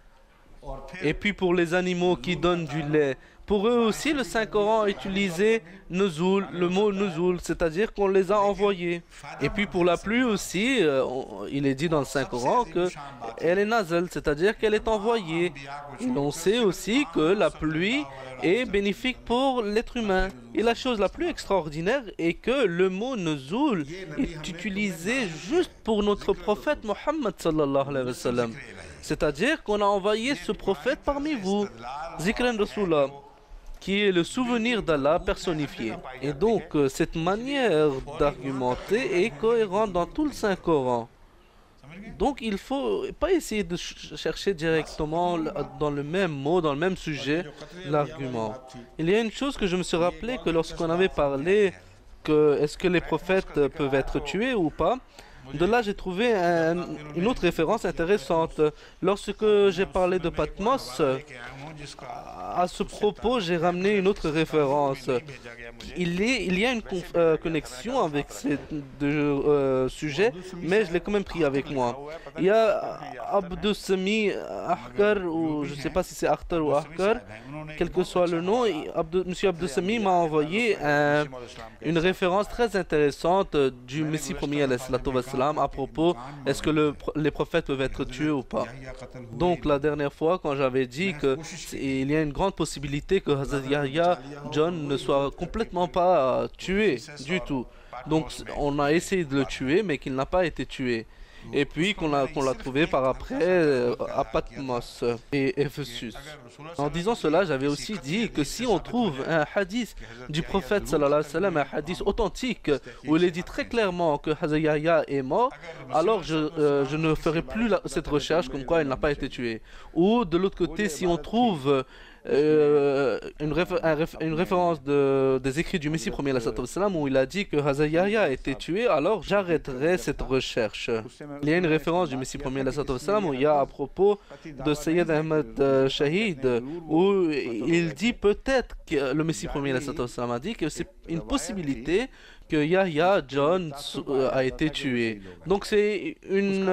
Et puis pour les animaux qui donnent du lait, pour eux aussi le Saint-Coran a utilisé nuzul, le mot nuzul, c'est-à-dire qu'on les a envoyés. Et puis pour la pluie aussi, il est dit dans le Saint-Coran qu'elle est nazal, c'est-à-dire qu'elle est envoyée. Et l'on sait aussi que la pluie est bénéfique pour l'être humain. Et la chose la plus extraordinaire est que le mot nuzul est utilisé juste pour notre prophète Mohammed sallallahu alayhi wa sallam. C'est-à-dire qu'on a envoyé ce prophète parmi vous, Zikran Rasulullah, qui est le souvenir d'Allah personnifié. Et donc, cette manière d'argumenter est cohérente dans tout le Saint-Coran. Donc, il ne faut pas essayer de chercher directement dans le même mot, dans le même sujet, l'argument. Il y a une chose que je me suis rappelé que lorsqu'on avait parlé que est-ce que les prophètes peuvent être tués ou pas, de là, j'ai trouvé une autre référence intéressante. Lorsque j'ai parlé de Patmos, à ce propos, j'ai ramené une autre référence. Il y a une connexion avec ces deux sujets, mais je l'ai quand même pris avec moi. Il y a Abdus-Sami Ahkar, ou je ne sais pas si c'est Akhtar ou Ahkar, quel que soit le nom, M. Abdus-Sami m'a envoyé une référence très intéressante du Messie premier à propos est-ce que les prophètes peuvent être tués ou pas. Donc la dernière fois quand j'avais dit qu'il y a une grande possibilité que Hazrat Yahya John ne soit complètement pas tué du tout. Donc on a essayé de le tuer mais qu'il n'a pas été tué. Et puis qu'on l'a trouvé par après à Patmos et Ephésus. En disant cela, j'avais aussi dit que si on trouve un hadith du prophète sallallahu alayhi wa sallam, un hadith authentique où il est dit très clairement que Hazrat Yahya est mort, alors je ne ferai plus cette recherche comme quoi il n'a pas été tué. Ou de l'autre côté, si on trouve une référence des écrits du Messie premier où il a dit que Hazrat Yahya a été tué, alors j'arrêterai cette recherche. Il y a une référence du Messie premier où il y a à propos de Sayyid Ahmad Shahid où il dit peut-être que le Messie premier a dit que c'est une possibilité que Yahya John a été tué. Donc c'est une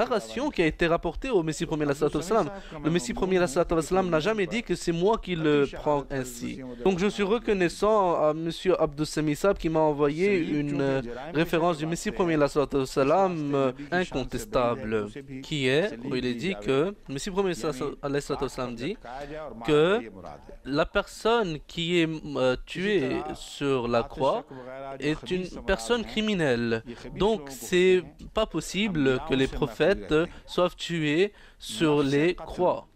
narration qui a été rapportée au Messie premier wassalam. Le Messie premier wassalam n'a jamais dit que c'est moi qui le prends ainsi. Donc je suis reconnaissant à M. Abdou Samissab qui m'a envoyé une référence du Messie premier wassalam incontestable, qui est, où il est dit que le Messie premier wassalam dit que la personne qui est tuée sur la croix est une personne criminelle. Donc c'est pas possible que les prophètes soient tués sur les croix,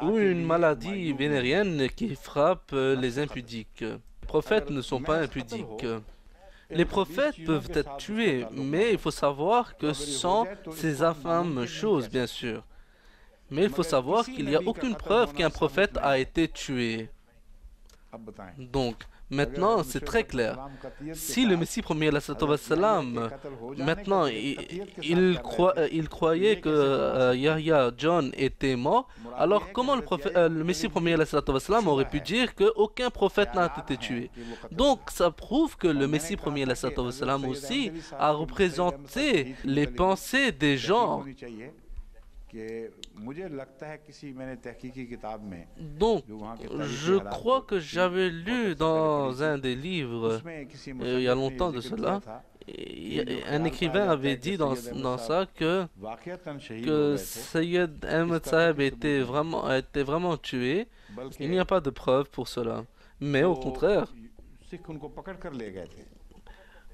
ou une maladie vénérienne qui frappe les impudiques. Les prophètes ne sont pas impudiques. Les prophètes peuvent être tués, mais il faut savoir que sans ces infâmes choses, bien sûr. Mais il faut savoir qu'il n'y a aucune preuve qu'un prophète a été tué. Donc, maintenant, c'est très clair. Si le Messie premier wassalam, maintenant, il croyait que Yahya John était mort, alors comment le Messie premier wassalam aurait pu dire qu'aucun prophète n'a été tué? Donc, ça prouve que le Messie premier wassalam aussi a représenté les pensées des gens. Donc, je crois que j'avais lu dans un des livres, il y a longtemps de cela, un écrivain avait dit dans ça que Sayyid Ahmed Sahib était vraiment tué. Il n'y a pas de preuve pour cela. Mais au contraire,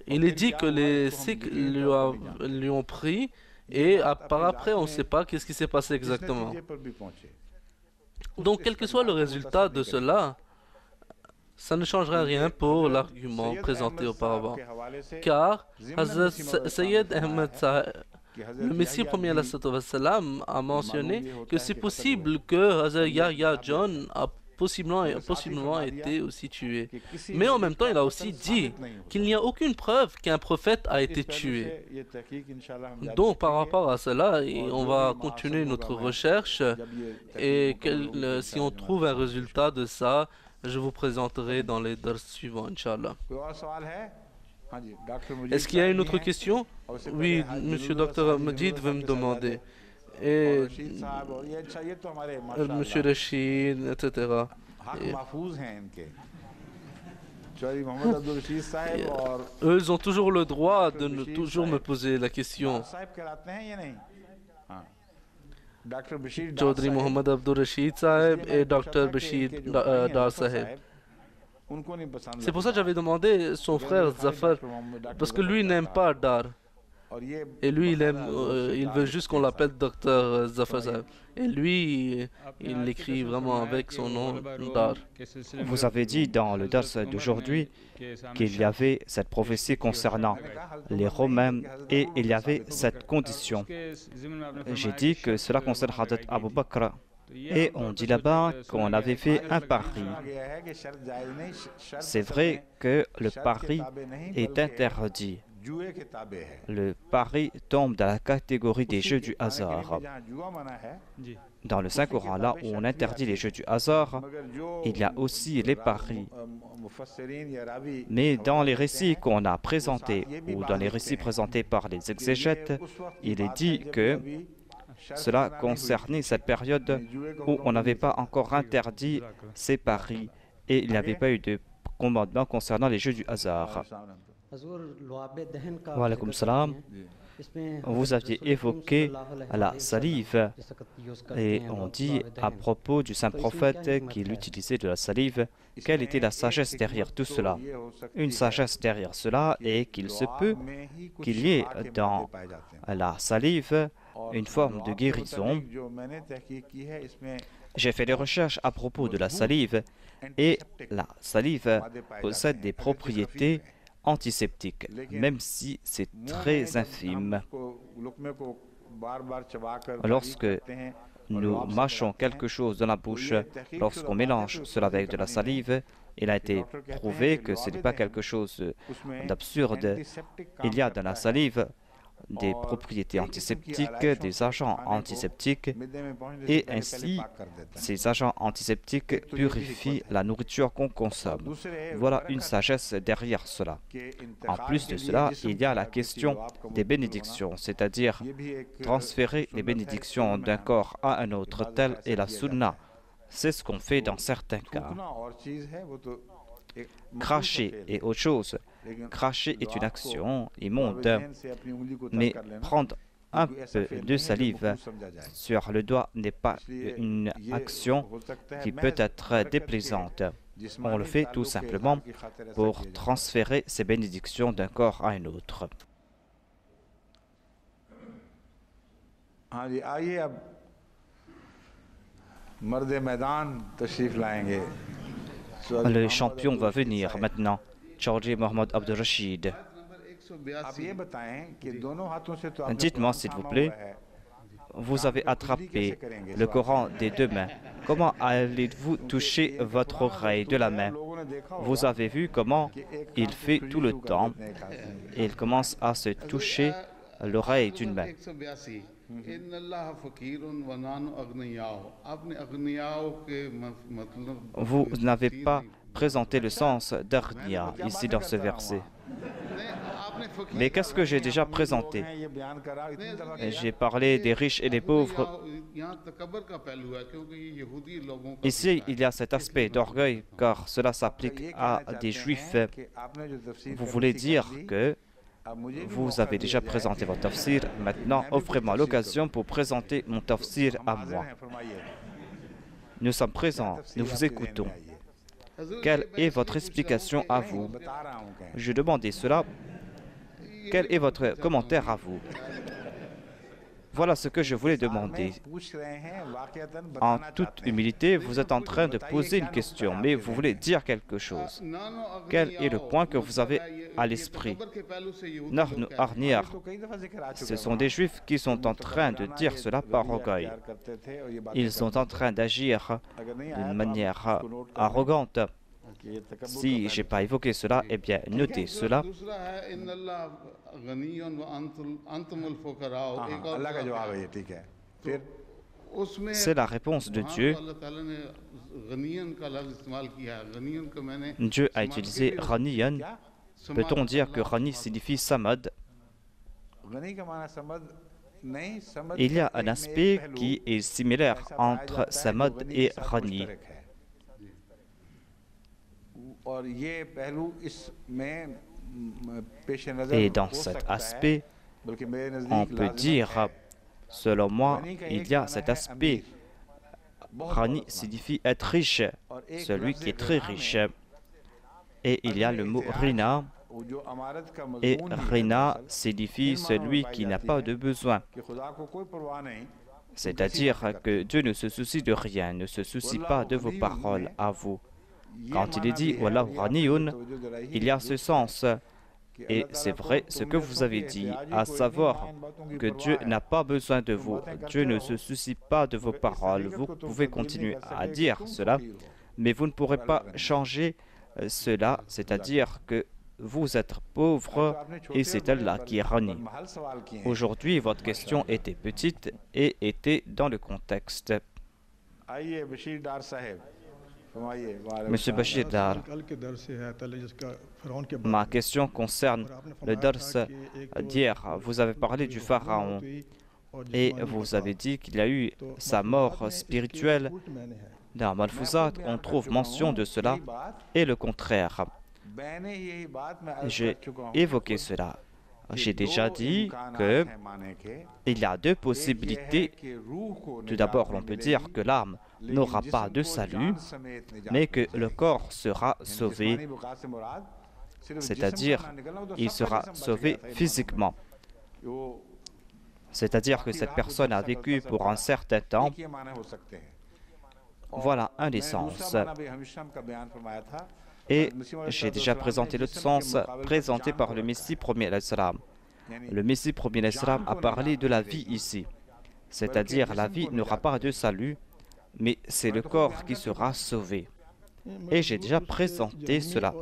il est dit que les Sikhs lui ont pris. Et par après, on ne sait pas qu'est-ce qui s'est passé exactement. Donc, quel que soit le résultat de cela, ça ne changera rien pour l'argument présenté auparavant. Car Hazrat Sayyid Ahmed Sahib, le Messie premier wassalam, a mentionné que c'est possible que Hazrat Yahya John a possiblement été aussi tué. Mais en même temps, il a aussi dit qu'il n'y a aucune preuve qu'un prophète a été tué. Donc, par rapport à cela, on va continuer notre recherche et si on trouve un résultat de ça, je vous présenterai dans les dars suivants, Inch'Allah. Est-ce qu'il y a une autre question? Oui, Monsieur Dr. Majid veut me demander. Et Monsieur Rachid, etc. Eux, ils ont toujours le droit de toujours me poser la question. Chaudhry Mohammad Abdur Rashid Sahib et Dr. Bashir Dar Sahib. C'est pour ça que j'avais demandé son frère Zafar, parce que lui n'aime pas Dar. Et lui, il veut juste qu'on l'appelle Dr. Zafar Sahib. Et lui, il l'écrit vraiment avec son nom Dar. Vous avez dit dans le dars d'aujourd'hui qu'il y avait cette prophétie concernant les Romains et il y avait cette condition. J'ai dit que cela concerne Hadrat Abu Bakr. Et on dit là-bas qu'on avait fait un pari. C'est vrai que le pari est interdit. Le pari tombe dans la catégorie des jeux du hasard. Dans le Saint-Coran, là où on interdit les jeux du hasard, il y a aussi les paris. Mais dans les récits qu'on a présentés, ou dans les récits présentés par les exégètes, il est dit que cela concernait cette période où on n'avait pas encore interdit ces paris et il n'y avait pas eu de commandement concernant les jeux du hasard. Wa alaykoum salam. Vous aviez évoqué la salive et on dit à propos du saint prophète qu'il utilisait de la salive, quelle était la sagesse derrière tout cela? Une sagesse derrière cela est qu'il se peut qu'il y ait dans la salive une forme de guérison. J'ai fait des recherches à propos de la salive et la salive possède des propriétés antiseptiques, même si c'est très infime. Lorsque nous mâchons quelque chose dans la bouche, lorsqu'on mélange cela avec de la salive, il a été prouvé que ce n'est pas quelque chose d'absurde. Il y a dans la salive des propriétés antiseptiques, des agents antiseptiques, et ainsi ces agents antiseptiques purifient la nourriture qu'on consomme. Voilà une sagesse derrière cela. En plus de cela, il y a la question des bénédictions, c'est-à-dire transférer les bénédictions d'un corps à un autre, telle est la sunna. C'est ce qu'on fait dans certains cas. Cracher est autre chose. Cracher est une action immonde, mais prendre un peu de salive sur le doigt n'est pas une action qui peut être déplaisante. On le fait tout simplement pour transférer ces bénédictions d'un corps à un autre. Le champion va venir maintenant, Chaudhry Mohammad Abdul Rashid. Dites-moi s'il vous plaît, vous avez attrapé le Coran des deux mains. Comment allez-vous toucher votre oreille de la main? Vous avez vu comment il fait tout le temps. Il commence à se toucher l'oreille d'une main. Vous n'avez pas présenté le sens d'Arnia ici dans ce verset. Mais qu'est-ce que j'ai déjà présenté? J'ai parlé des riches et des pauvres. Ici, il y a cet aspect d'orgueil, car cela s'applique à des juifs. Vous voulez dire que vous avez déjà présenté votre tafsir. Maintenant, offrez-moi l'occasion pour présenter mon tafsir à moi. Nous sommes présents, nous vous écoutons. Quelle est votre explication à vous? Je demandais cela. Quel est votre commentaire à vous? Voilà ce que je voulais demander. En toute humilité, vous êtes en train de poser une question, mais vous voulez dire quelque chose. Quel est le point que vous avez à l'esprit? Nahnu Arniar. Ce sont des juifs qui sont en train de dire cela par orgueil. Ils sont en train d'agir d'une manière arrogante. Si je n'ai pas évoqué cela, eh bien, notez cela. C'est la réponse de Dieu. Dieu a utilisé Ghaniyan. Peut-on dire que Ghani signifie Samad? Il y a un aspect qui est similaire entre Samad et Ghani. Et dans cet aspect, on peut dire, selon moi, il y a cet aspect. Ghani signifie être riche, celui qui est très riche. Et il y a le mot Rina, et Rina signifie celui qui n'a pas de besoin. C'est-à-dire que Dieu ne se soucie de rien, ne se soucie pas de vos paroles à vous. Quand il est dit Wallahu Ghaniyun, il y a ce sens. Et c'est vrai ce que vous avez dit, à savoir que Dieu n'a pas besoin de vous. Dieu ne se soucie pas de vos paroles. Vous pouvez continuer à dire cela, mais vous ne pourrez pas changer cela, c'est-à-dire que vous êtes pauvre et c'est Allah qui est Ghani. Aujourd'hui, votre question était petite et était dans le contexte. Monsieur Bashir Dar, ma question concerne le dars d'hier. Vous avez parlé du pharaon et vous avez dit qu'il y a eu sa mort spirituelle. Dans Malfouzat, on trouve mention de cela et le contraire. J'ai évoqué cela. J'ai déjà dit qu'il y a deux possibilités. Tout d'abord, on peut dire que l'âme n'aura pas de salut, mais que le corps sera sauvé, c'est-à-dire il sera sauvé physiquement. C'est-à-dire que cette personne a vécu pour un certain temps. Voilà un des sens. Et j'ai déjà présenté l'autre sens présenté par le Messie premier al-Salam. Le Messie premier al-Salam a parlé de la vie ici. C'est-à-dire la vie n'aura pas de salut, mais c'est le corps qui sera sauvé. Et j'ai déjà présenté cela.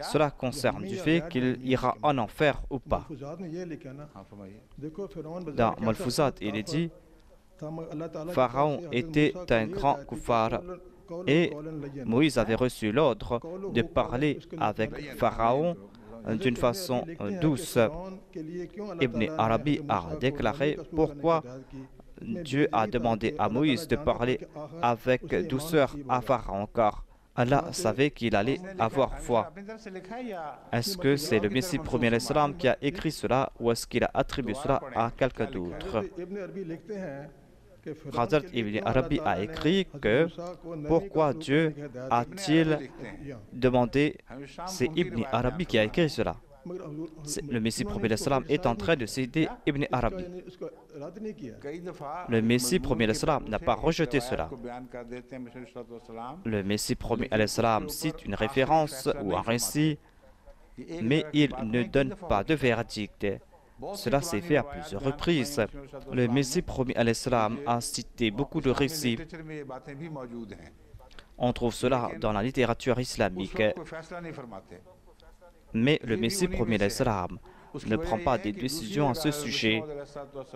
Cela concerne du fait qu'il ira en enfer ou pas. Dans Malfouzat, il est dit Pharaon était un grand kuffar et Moïse avait reçu l'ordre de parler avec Pharaon d'une façon douce. Ibn Arabi a déclaré pourquoi Dieu a demandé à Moïse de parler avec douceur à Pharaon, car Allah savait qu'il allait avoir foi. Est-ce que c'est le Messie premier l'Islam qui a écrit cela ou est-ce qu'il a attribué cela à quelqu'un d'autre? Hazrat Ibn Arabi a écrit que pourquoi Dieu a-t-il demandé, c'est Ibn Arabi qui a écrit cela. Le Messie premier l'Islam est en train de citer Ibn Arabi. Le Messie premier l'Islam n'a pas rejeté cela. Le Messie premier l'Islam cite une référence ou un récit, mais il ne donne pas de verdict. Cela s'est fait à plusieurs reprises. Le Messie promis à l'Islam a cité beaucoup de récits. On trouve cela dans la littérature islamique. Mais le Messie promis à l'Islam ne prend pas des décisions à ce sujet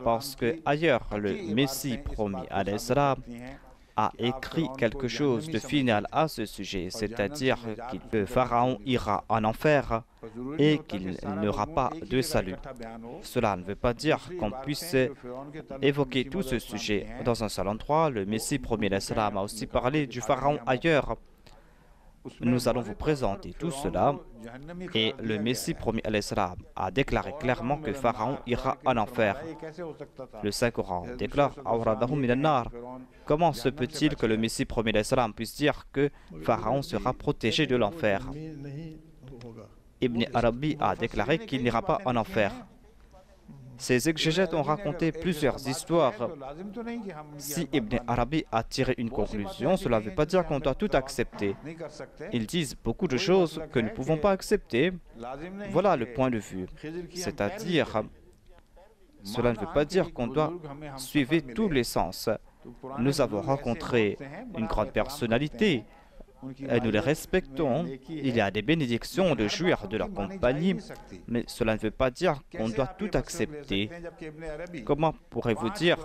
parce que ailleurs le Messie promis à l'Islam a écrit quelque chose de final à ce sujet, c'est-à-dire que Pharaon ira en enfer et qu'il n'aura pas de salut. Cela ne veut pas dire qu'on puisse évoquer tout ce sujet. Dans un seul endroit, le Messie premier l'Islam a aussi parlé du Pharaon ailleurs. Nous allons vous présenter tout cela et le Messie promis à l'Islam a déclaré clairement que Pharaon ira en enfer. Le Saint-Coran déclare comment se peut-il que le Messie promis à l'Islam puisse dire que Pharaon sera protégé de l'enfer? Ibn Arabi a déclaré qu'il n'ira pas en enfer. Ces exégètes ont raconté plusieurs histoires. Si Ibn Arabi a tiré une conclusion, cela ne veut pas dire qu'on doit tout accepter. Ils disent beaucoup de choses que nous ne pouvons pas accepter. Voilà le point de vue. C'est-à-dire, cela ne veut pas dire qu'on doit suivre tous les sens. Nous avons rencontré une grande personnalité. Et nous les respectons. Il y a des bénédictions de jouir de leur compagnie, mais cela ne veut pas dire qu'on doit tout accepter. Comment pourrez-vous dire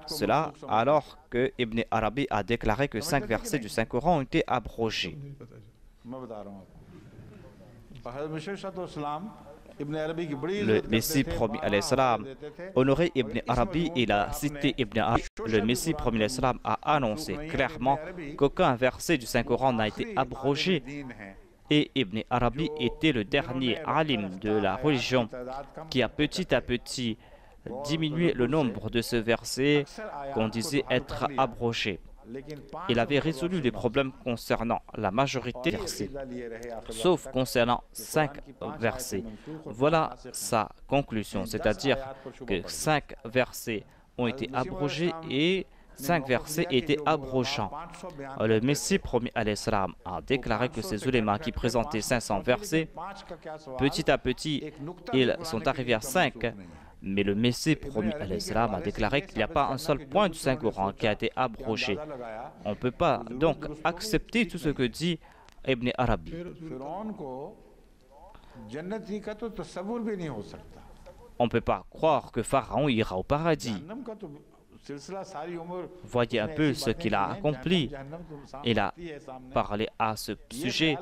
cela alors que Ibn Arabi a déclaré que 5 versets du Saint-Coran ont été abrogés? Le Messie promis à l'Islam, honoré Ibn Arabi, il a cité Ibn Arabi. Le Messie promis à l'Islam a annoncé clairement qu'aucun verset du Saint-Coran n'a été abrogé. Et Ibn Arabi était le dernier alim de la religion qui a petit à petit diminué le nombre de ce verset qu'on disait être abrogé. Il avait résolu les problèmes concernant la majorité des versets, sauf concernant 5 versets. Voilà sa conclusion, c'est-à-dire que 5 versets ont été abrogés et 5 versets étaient abrogeants. Le Messie promis à l'Islam a déclaré que ces ulémas qui présentaient 500 versets, petit à petit, ils sont arrivés à 5. Mais le Messie promis à l'Islam a déclaré qu'il n'y a pas un seul point du Saint-Coran qui a été abrogé. On ne peut pas donc accepter tout ce que dit Ibn Arabi. On ne peut pas croire que Pharaon ira au paradis. Voyez un peu ce qu'il a accompli. Il a parlé à ce sujet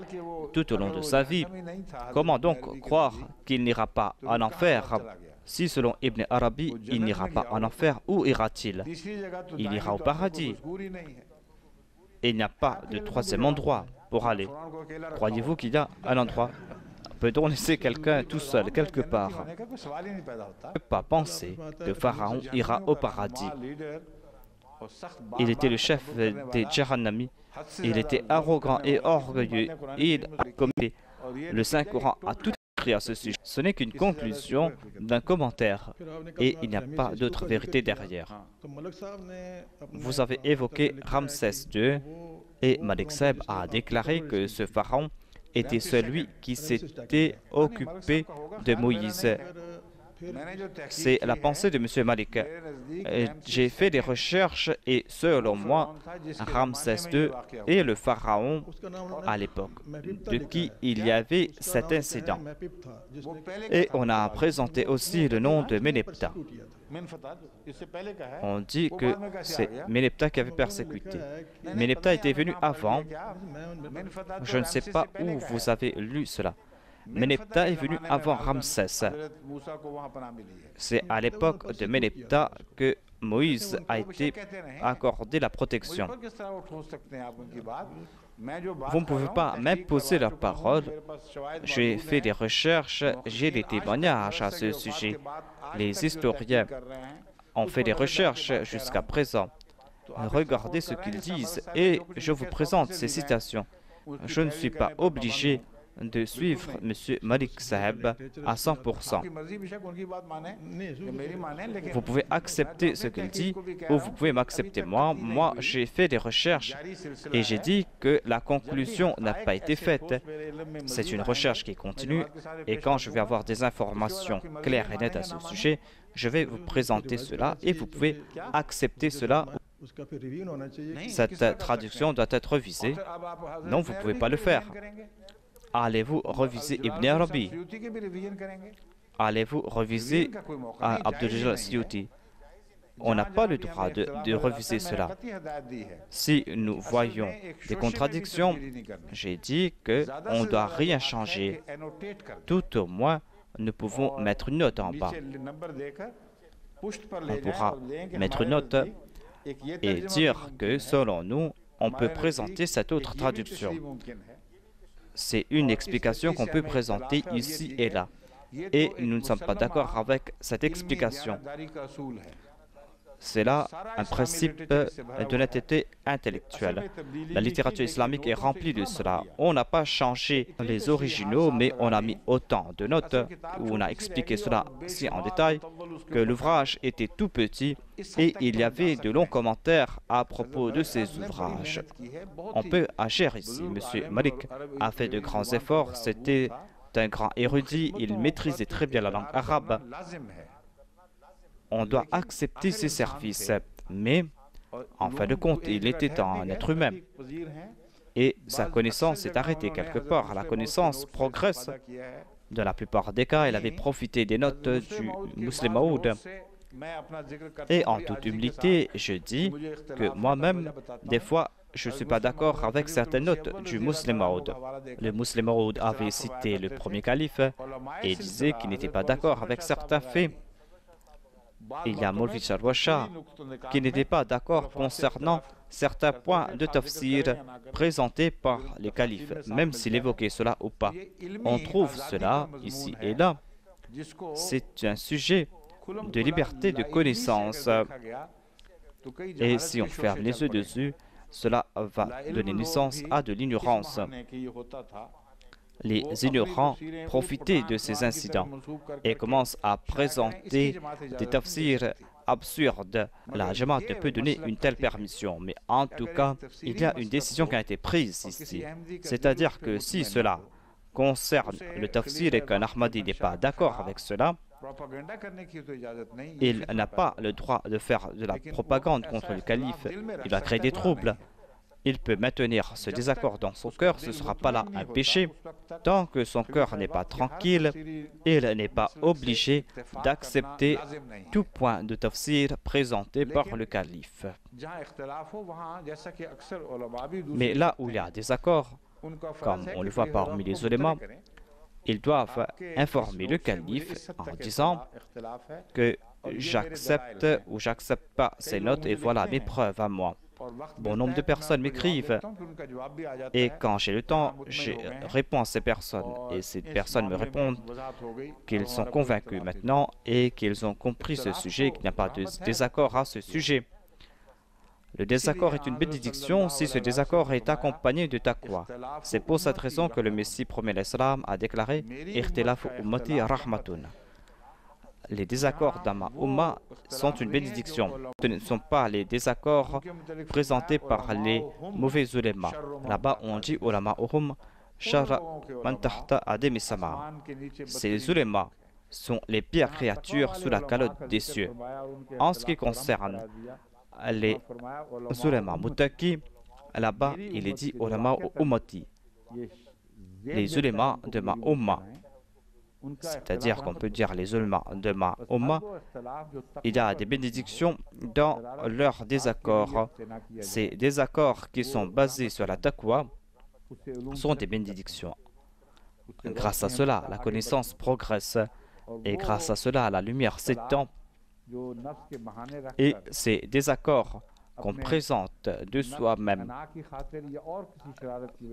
tout au long de sa vie. Comment donc croire qu'il n'ira pas en enfer? Si selon Ibn Arabi, il n'ira pas en enfer, où ira-t-il? Il ira au paradis. Et il n'y a pas de troisième endroit pour aller. Croyez-vous qu'il y a un endroit? Peut-on laisser quelqu'un tout seul quelque part? Ne peut pas penser que Pharaon ira au paradis. Il était le chef des Jahannami. Il était arrogant et orgueilleux. Il a commis le Saint-Coran à tout à ce sujet. Ce n'est qu'une conclusion d'un commentaire et il n'y a pas d'autre vérité derrière. Vous avez évoqué Ramsès II et Malik Saeb a déclaré que ce pharaon était celui qui s'était occupé de Moïse. C'est la pensée de M. Malik. J'ai fait des recherches et selon moi, Ramsès II est le pharaon à l'époque de qui il y avait cet incident. Et on a présenté aussi le nom de Méneptah. On dit que c'est Méneptah qui avait persécuté. Méneptah était venu avant. Je ne sais pas où vous avez lu cela. Méneptah est venu avant Ramsès. C'est à l'époque de Méneptah que Moïse a été accordé la protection. Vous ne pouvez pas m'imposer la parole. J'ai fait des recherches, j'ai des témoignages à ce sujet. Les historiens ont fait des recherches jusqu'à présent. Regardez ce qu'ils disent et je vous présente ces citations. Je ne suis pas obligé de suivre M. Malik Saheb à 100%. Vous pouvez accepter ce qu'il dit ou vous pouvez m'accepter moi. Moi, j'ai fait des recherches et j'ai dit que la conclusion n'a pas été faite. C'est une recherche qui continue et quand je vais avoir des informations claires et nettes à ce sujet, je vais vous présenter cela et vous pouvez accepter cela. Cette traduction doit être revisée. Non, vous ne pouvez pas le faire. Allez-vous reviser Ibn Arabi? Allez-vous reviser Abdul Siyuti? On n'a pas le droit de reviser cela. Si nous voyons des contradictions, j'ai dit qu'on ne doit rien changer. Tout au moins, nous pouvons mettre une note en bas. On pourra mettre une note et dire que, selon nous, on peut présenter cette autre traduction. C'est une explication qu'on peut présenter ici et là. Et nous ne sommes pas d'accord avec cette explication. C'est là un principe d'honnêteté intellectuelle. La littérature islamique est remplie de cela. On n'a pas changé les originaux, mais on a mis autant de notes où on a expliqué cela si en détail que l'ouvrage était tout petit et il y avait de longs commentaires à propos de ces ouvrages. On peut agir ici. M. Malik a fait de grands efforts. C'était un grand érudit. Il maîtrisait très bien la langue arabe. On doit accepter ses services, mais en fin de compte, il était un être humain. Et sa connaissance s'est arrêtée quelque part. La connaissance progresse. Dans la plupart des cas, il avait profité des notes du Muslim Maud. Et en toute humilité, je dis que moi-même, des fois, je ne suis pas d'accord avec certaines notes du Muslim Maud. Le Muslim Maud avait cité le premier calife et disait qu'il n'était pas d'accord avec certains faits. Il y a Maulvi Charwasha qui n'était pas d'accord concernant certains points de tafsir présentés par les califes, même s'il évoquait cela ou pas. On trouve cela ici et là. C'est un sujet de liberté de connaissance. Et si on ferme les yeux dessus, cela va donner naissance à de l'ignorance. Les ignorants profitaient de ces incidents et commencent à présenter des tafsirs absurdes. La Jamaat ne peut donner une telle permission, mais en tout cas, il y a une décision qui a été prise ici. C'est-à-dire que si cela concerne le tafsir et qu'un Ahmadi n'est pas d'accord avec cela, il n'a pas le droit de faire de la propagande contre le calife. Il va créer des troubles. Il peut maintenir ce désaccord dans son cœur, ce ne sera pas là un péché. Tant que son cœur n'est pas tranquille, il n'est pas obligé d'accepter tout point de tafsir présenté par le calife. Mais là où il y a des accords, comme on le voit parmi les ulémas, ils doivent informer le calife en disant que j'accepte ou j'accepte pas ces notes et voilà mes preuves à moi. Bon nombre de personnes m'écrivent et quand j'ai le temps, je réponds à ces personnes et ces personnes me répondent qu'ils sont convaincus maintenant et qu'ils ont compris ce sujet, qu'il n'y a pas de désaccord à ce sujet. Le désaccord est une bénédiction si ce désaccord est accompagné de taqwa. C'est pour cette raison que le Messie premier l'Islam a déclaré « Ikhtilafu ummati rahmatun ». Les désaccords dans ma Ummah sont une bénédiction. Ce ne sont pas les désaccords présentés par les mauvais ulémas. Là-bas, on dit ulama uhum shara man tahta ademi sama. C'est les ulémas sont les pires créatures sous la calotte des cieux. En ce qui concerne les ulémas muttaqi, là-bas, il est dit ulama ou ummati. Les ulémas de ma umma, c'est-à-dire qu'on peut dire les ulémas de ma umma, il y a des bénédictions dans leurs désaccords. Ces désaccords qui sont basés sur la taqwa sont des bénédictions. Grâce à cela, la connaissance progresse et grâce à cela, la lumière s'étend. Et ces désaccords qu'on présente de soi-même,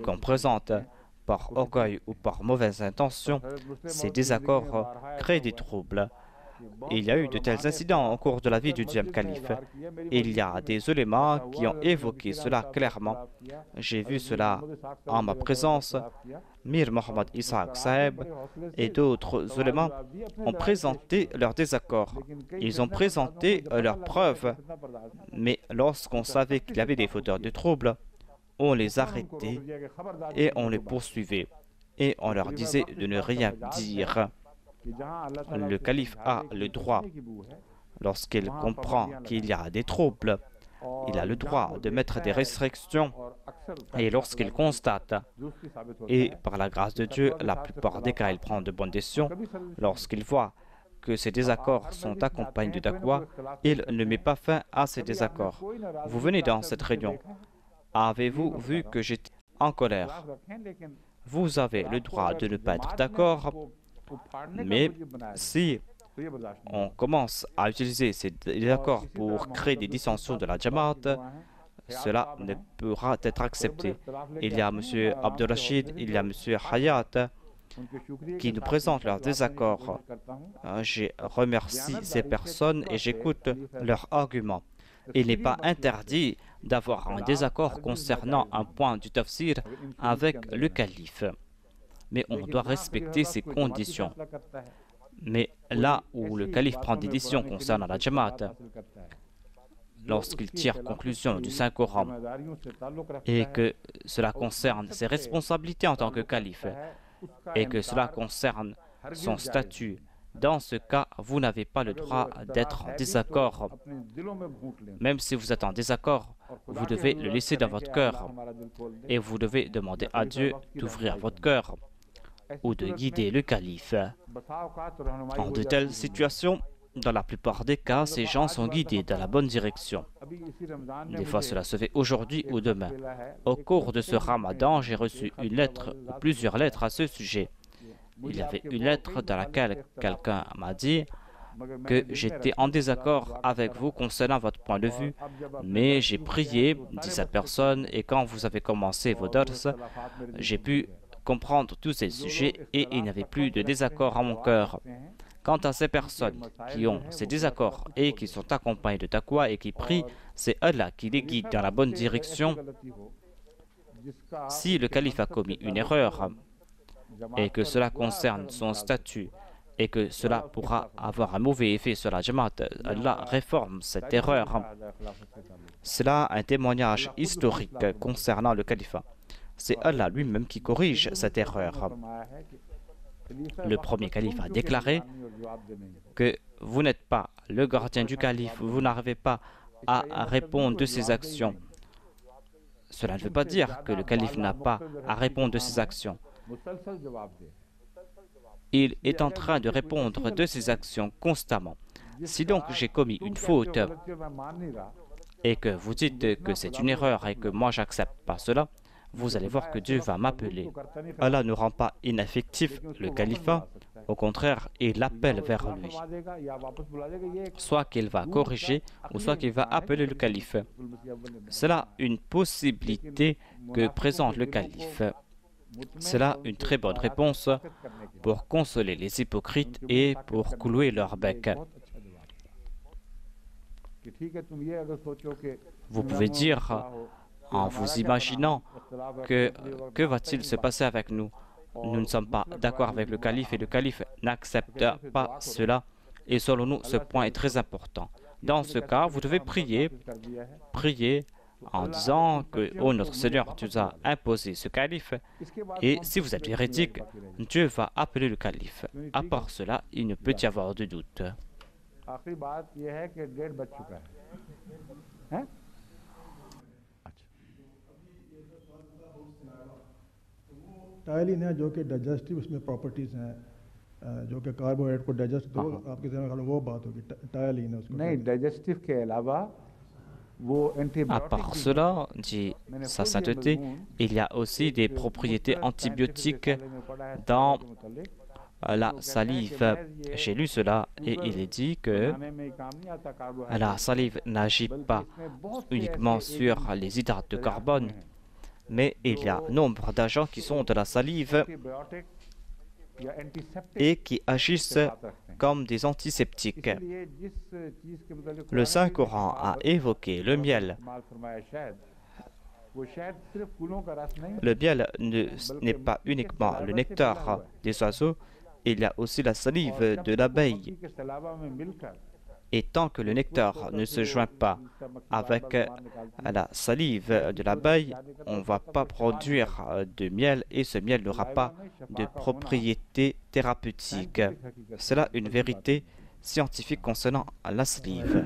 qu'on présente par orgueil ou par mauvaise intention, ces désaccords créent des troubles. Il y a eu de tels incidents au cours de la vie du 10e calife. Il y a des ulémas qui ont évoqué cela clairement. J'ai vu cela en ma présence. Mir Mohammad Ishaq Saheb et d'autres ulémas ont présenté leurs désaccords. Ils ont présenté leurs preuves, mais lorsqu'on savait qu'il y avait des fauteurs de troubles, on les arrêtait et on les poursuivait. Et on leur disait de ne rien dire. Le calife a le droit, lorsqu'il comprend qu'il y a des troubles, il a le droit de mettre des restrictions. Et lorsqu'il constate, et par la grâce de Dieu, la plupart des cas, il prend de bonnes décisions, lorsqu'il voit que ces désaccords sont accompagnés de taqwa, il ne met pas fin à ces désaccords. Vous venez dans cette réunion. Avez-vous vu que j'étais en colère? Vous avez le droit de ne pas être d'accord, mais si on commence à utiliser ces désaccords pour créer des dissensions de la Jamaat, cela ne pourra être accepté. Il y a M. Abdul Rashid, il y a M. Hayat qui nous présentent leurs désaccords. Je remercie ces personnes et j'écoute leurs arguments. Il n'est pas interdit d'avoir un désaccord concernant un point du tafsir avec le calife. Mais on doit respecter ces conditions. Mais là où le calife prend des décisions concernant la Jamaat, lorsqu'il tire conclusion du Saint-Coran et que cela concerne ses responsabilités en tant que calife et que cela concerne son statut, dans ce cas, vous n'avez pas le droit d'être en désaccord. Même si vous êtes en désaccord, vous devez le laisser dans votre cœur et vous devez demander à Dieu d'ouvrir votre cœur ou de guider le calife. En de telles situations, dans la plupart des cas, ces gens sont guidés dans la bonne direction. Des fois, cela se fait aujourd'hui ou demain. Au cours de ce ramadan, j'ai reçu une lettre ou plusieurs lettres à ce sujet. Il y avait une lettre dans laquelle quelqu'un m'a dit que j'étais en désaccord avec vous concernant votre point de vue, mais j'ai prié, dit cette personne, et quand vous avez commencé vos dars, j'ai pu comprendre tous ces sujets et il n'y avait plus de désaccord en mon cœur. Quant à ces personnes qui ont ces désaccords et qui sont accompagnées de taqwa et qui prient, c'est Allah qui les guide dans la bonne direction. Si le calife a commis une erreur et que cela concerne son statut et que cela pourra avoir un mauvais effet sur la Jamaat, Allah réforme cette erreur. Cela un témoignage historique concernant le califat. C'est Allah lui-même qui corrige cette erreur. Le premier calife a déclaré que vous n'êtes pas le gardien du calife, vous n'arrivez pas à répondre de ses actions. Cela ne veut pas dire que le calife n'a pas à répondre de ses actions. Il est en train de répondre de ses actions constamment. Si donc j'ai commis une faute et que vous dites que c'est une erreur et que moi j'accepte pas cela, vous allez voir que Dieu va m'appeler. Allah ne rend pas ineffectif le califat, au contraire, il l'appelle vers lui. Soit qu'il va corriger, ou soit qu'il va appeler le calife. C'est là une possibilité que présente le calife. C'est là une très bonne réponse pour consoler les hypocrites et pour clouer leur bec. Vous pouvez dire, en vous imaginant que va-t-il se passer avec nous? Nous ne sommes pas d'accord avec le calife et le calife n'accepte pas cela. Et selon nous, ce point est très important. Dans ce cas, vous devez prier en disant que oh, notre Seigneur nous a imposé ce calife et si vous êtes véridique, Dieu va appeler le calife. À part cela, il ne peut y avoir de doute. À part cela, dit sa sainteté, il y a aussi des propriétés antibiotiques dans la salive. J'ai lu cela et il est dit que la salive n'agit pas uniquement sur les hydrates de carbone, mais il y a nombre d'agents qui sont de la salive et qui agissent comme des antiseptiques. Le Saint-Coran a évoqué le miel. Le miel n'est pas uniquement le nectar des oiseaux, il y a aussi la salive de l'abeille. Et tant que le nectar ne se joint pas avec la salive de l'abeille, on ne va pas produire de miel et ce miel n'aura pas de propriétés thérapeutiques. C'est là une vérité scientifique concernant la salive.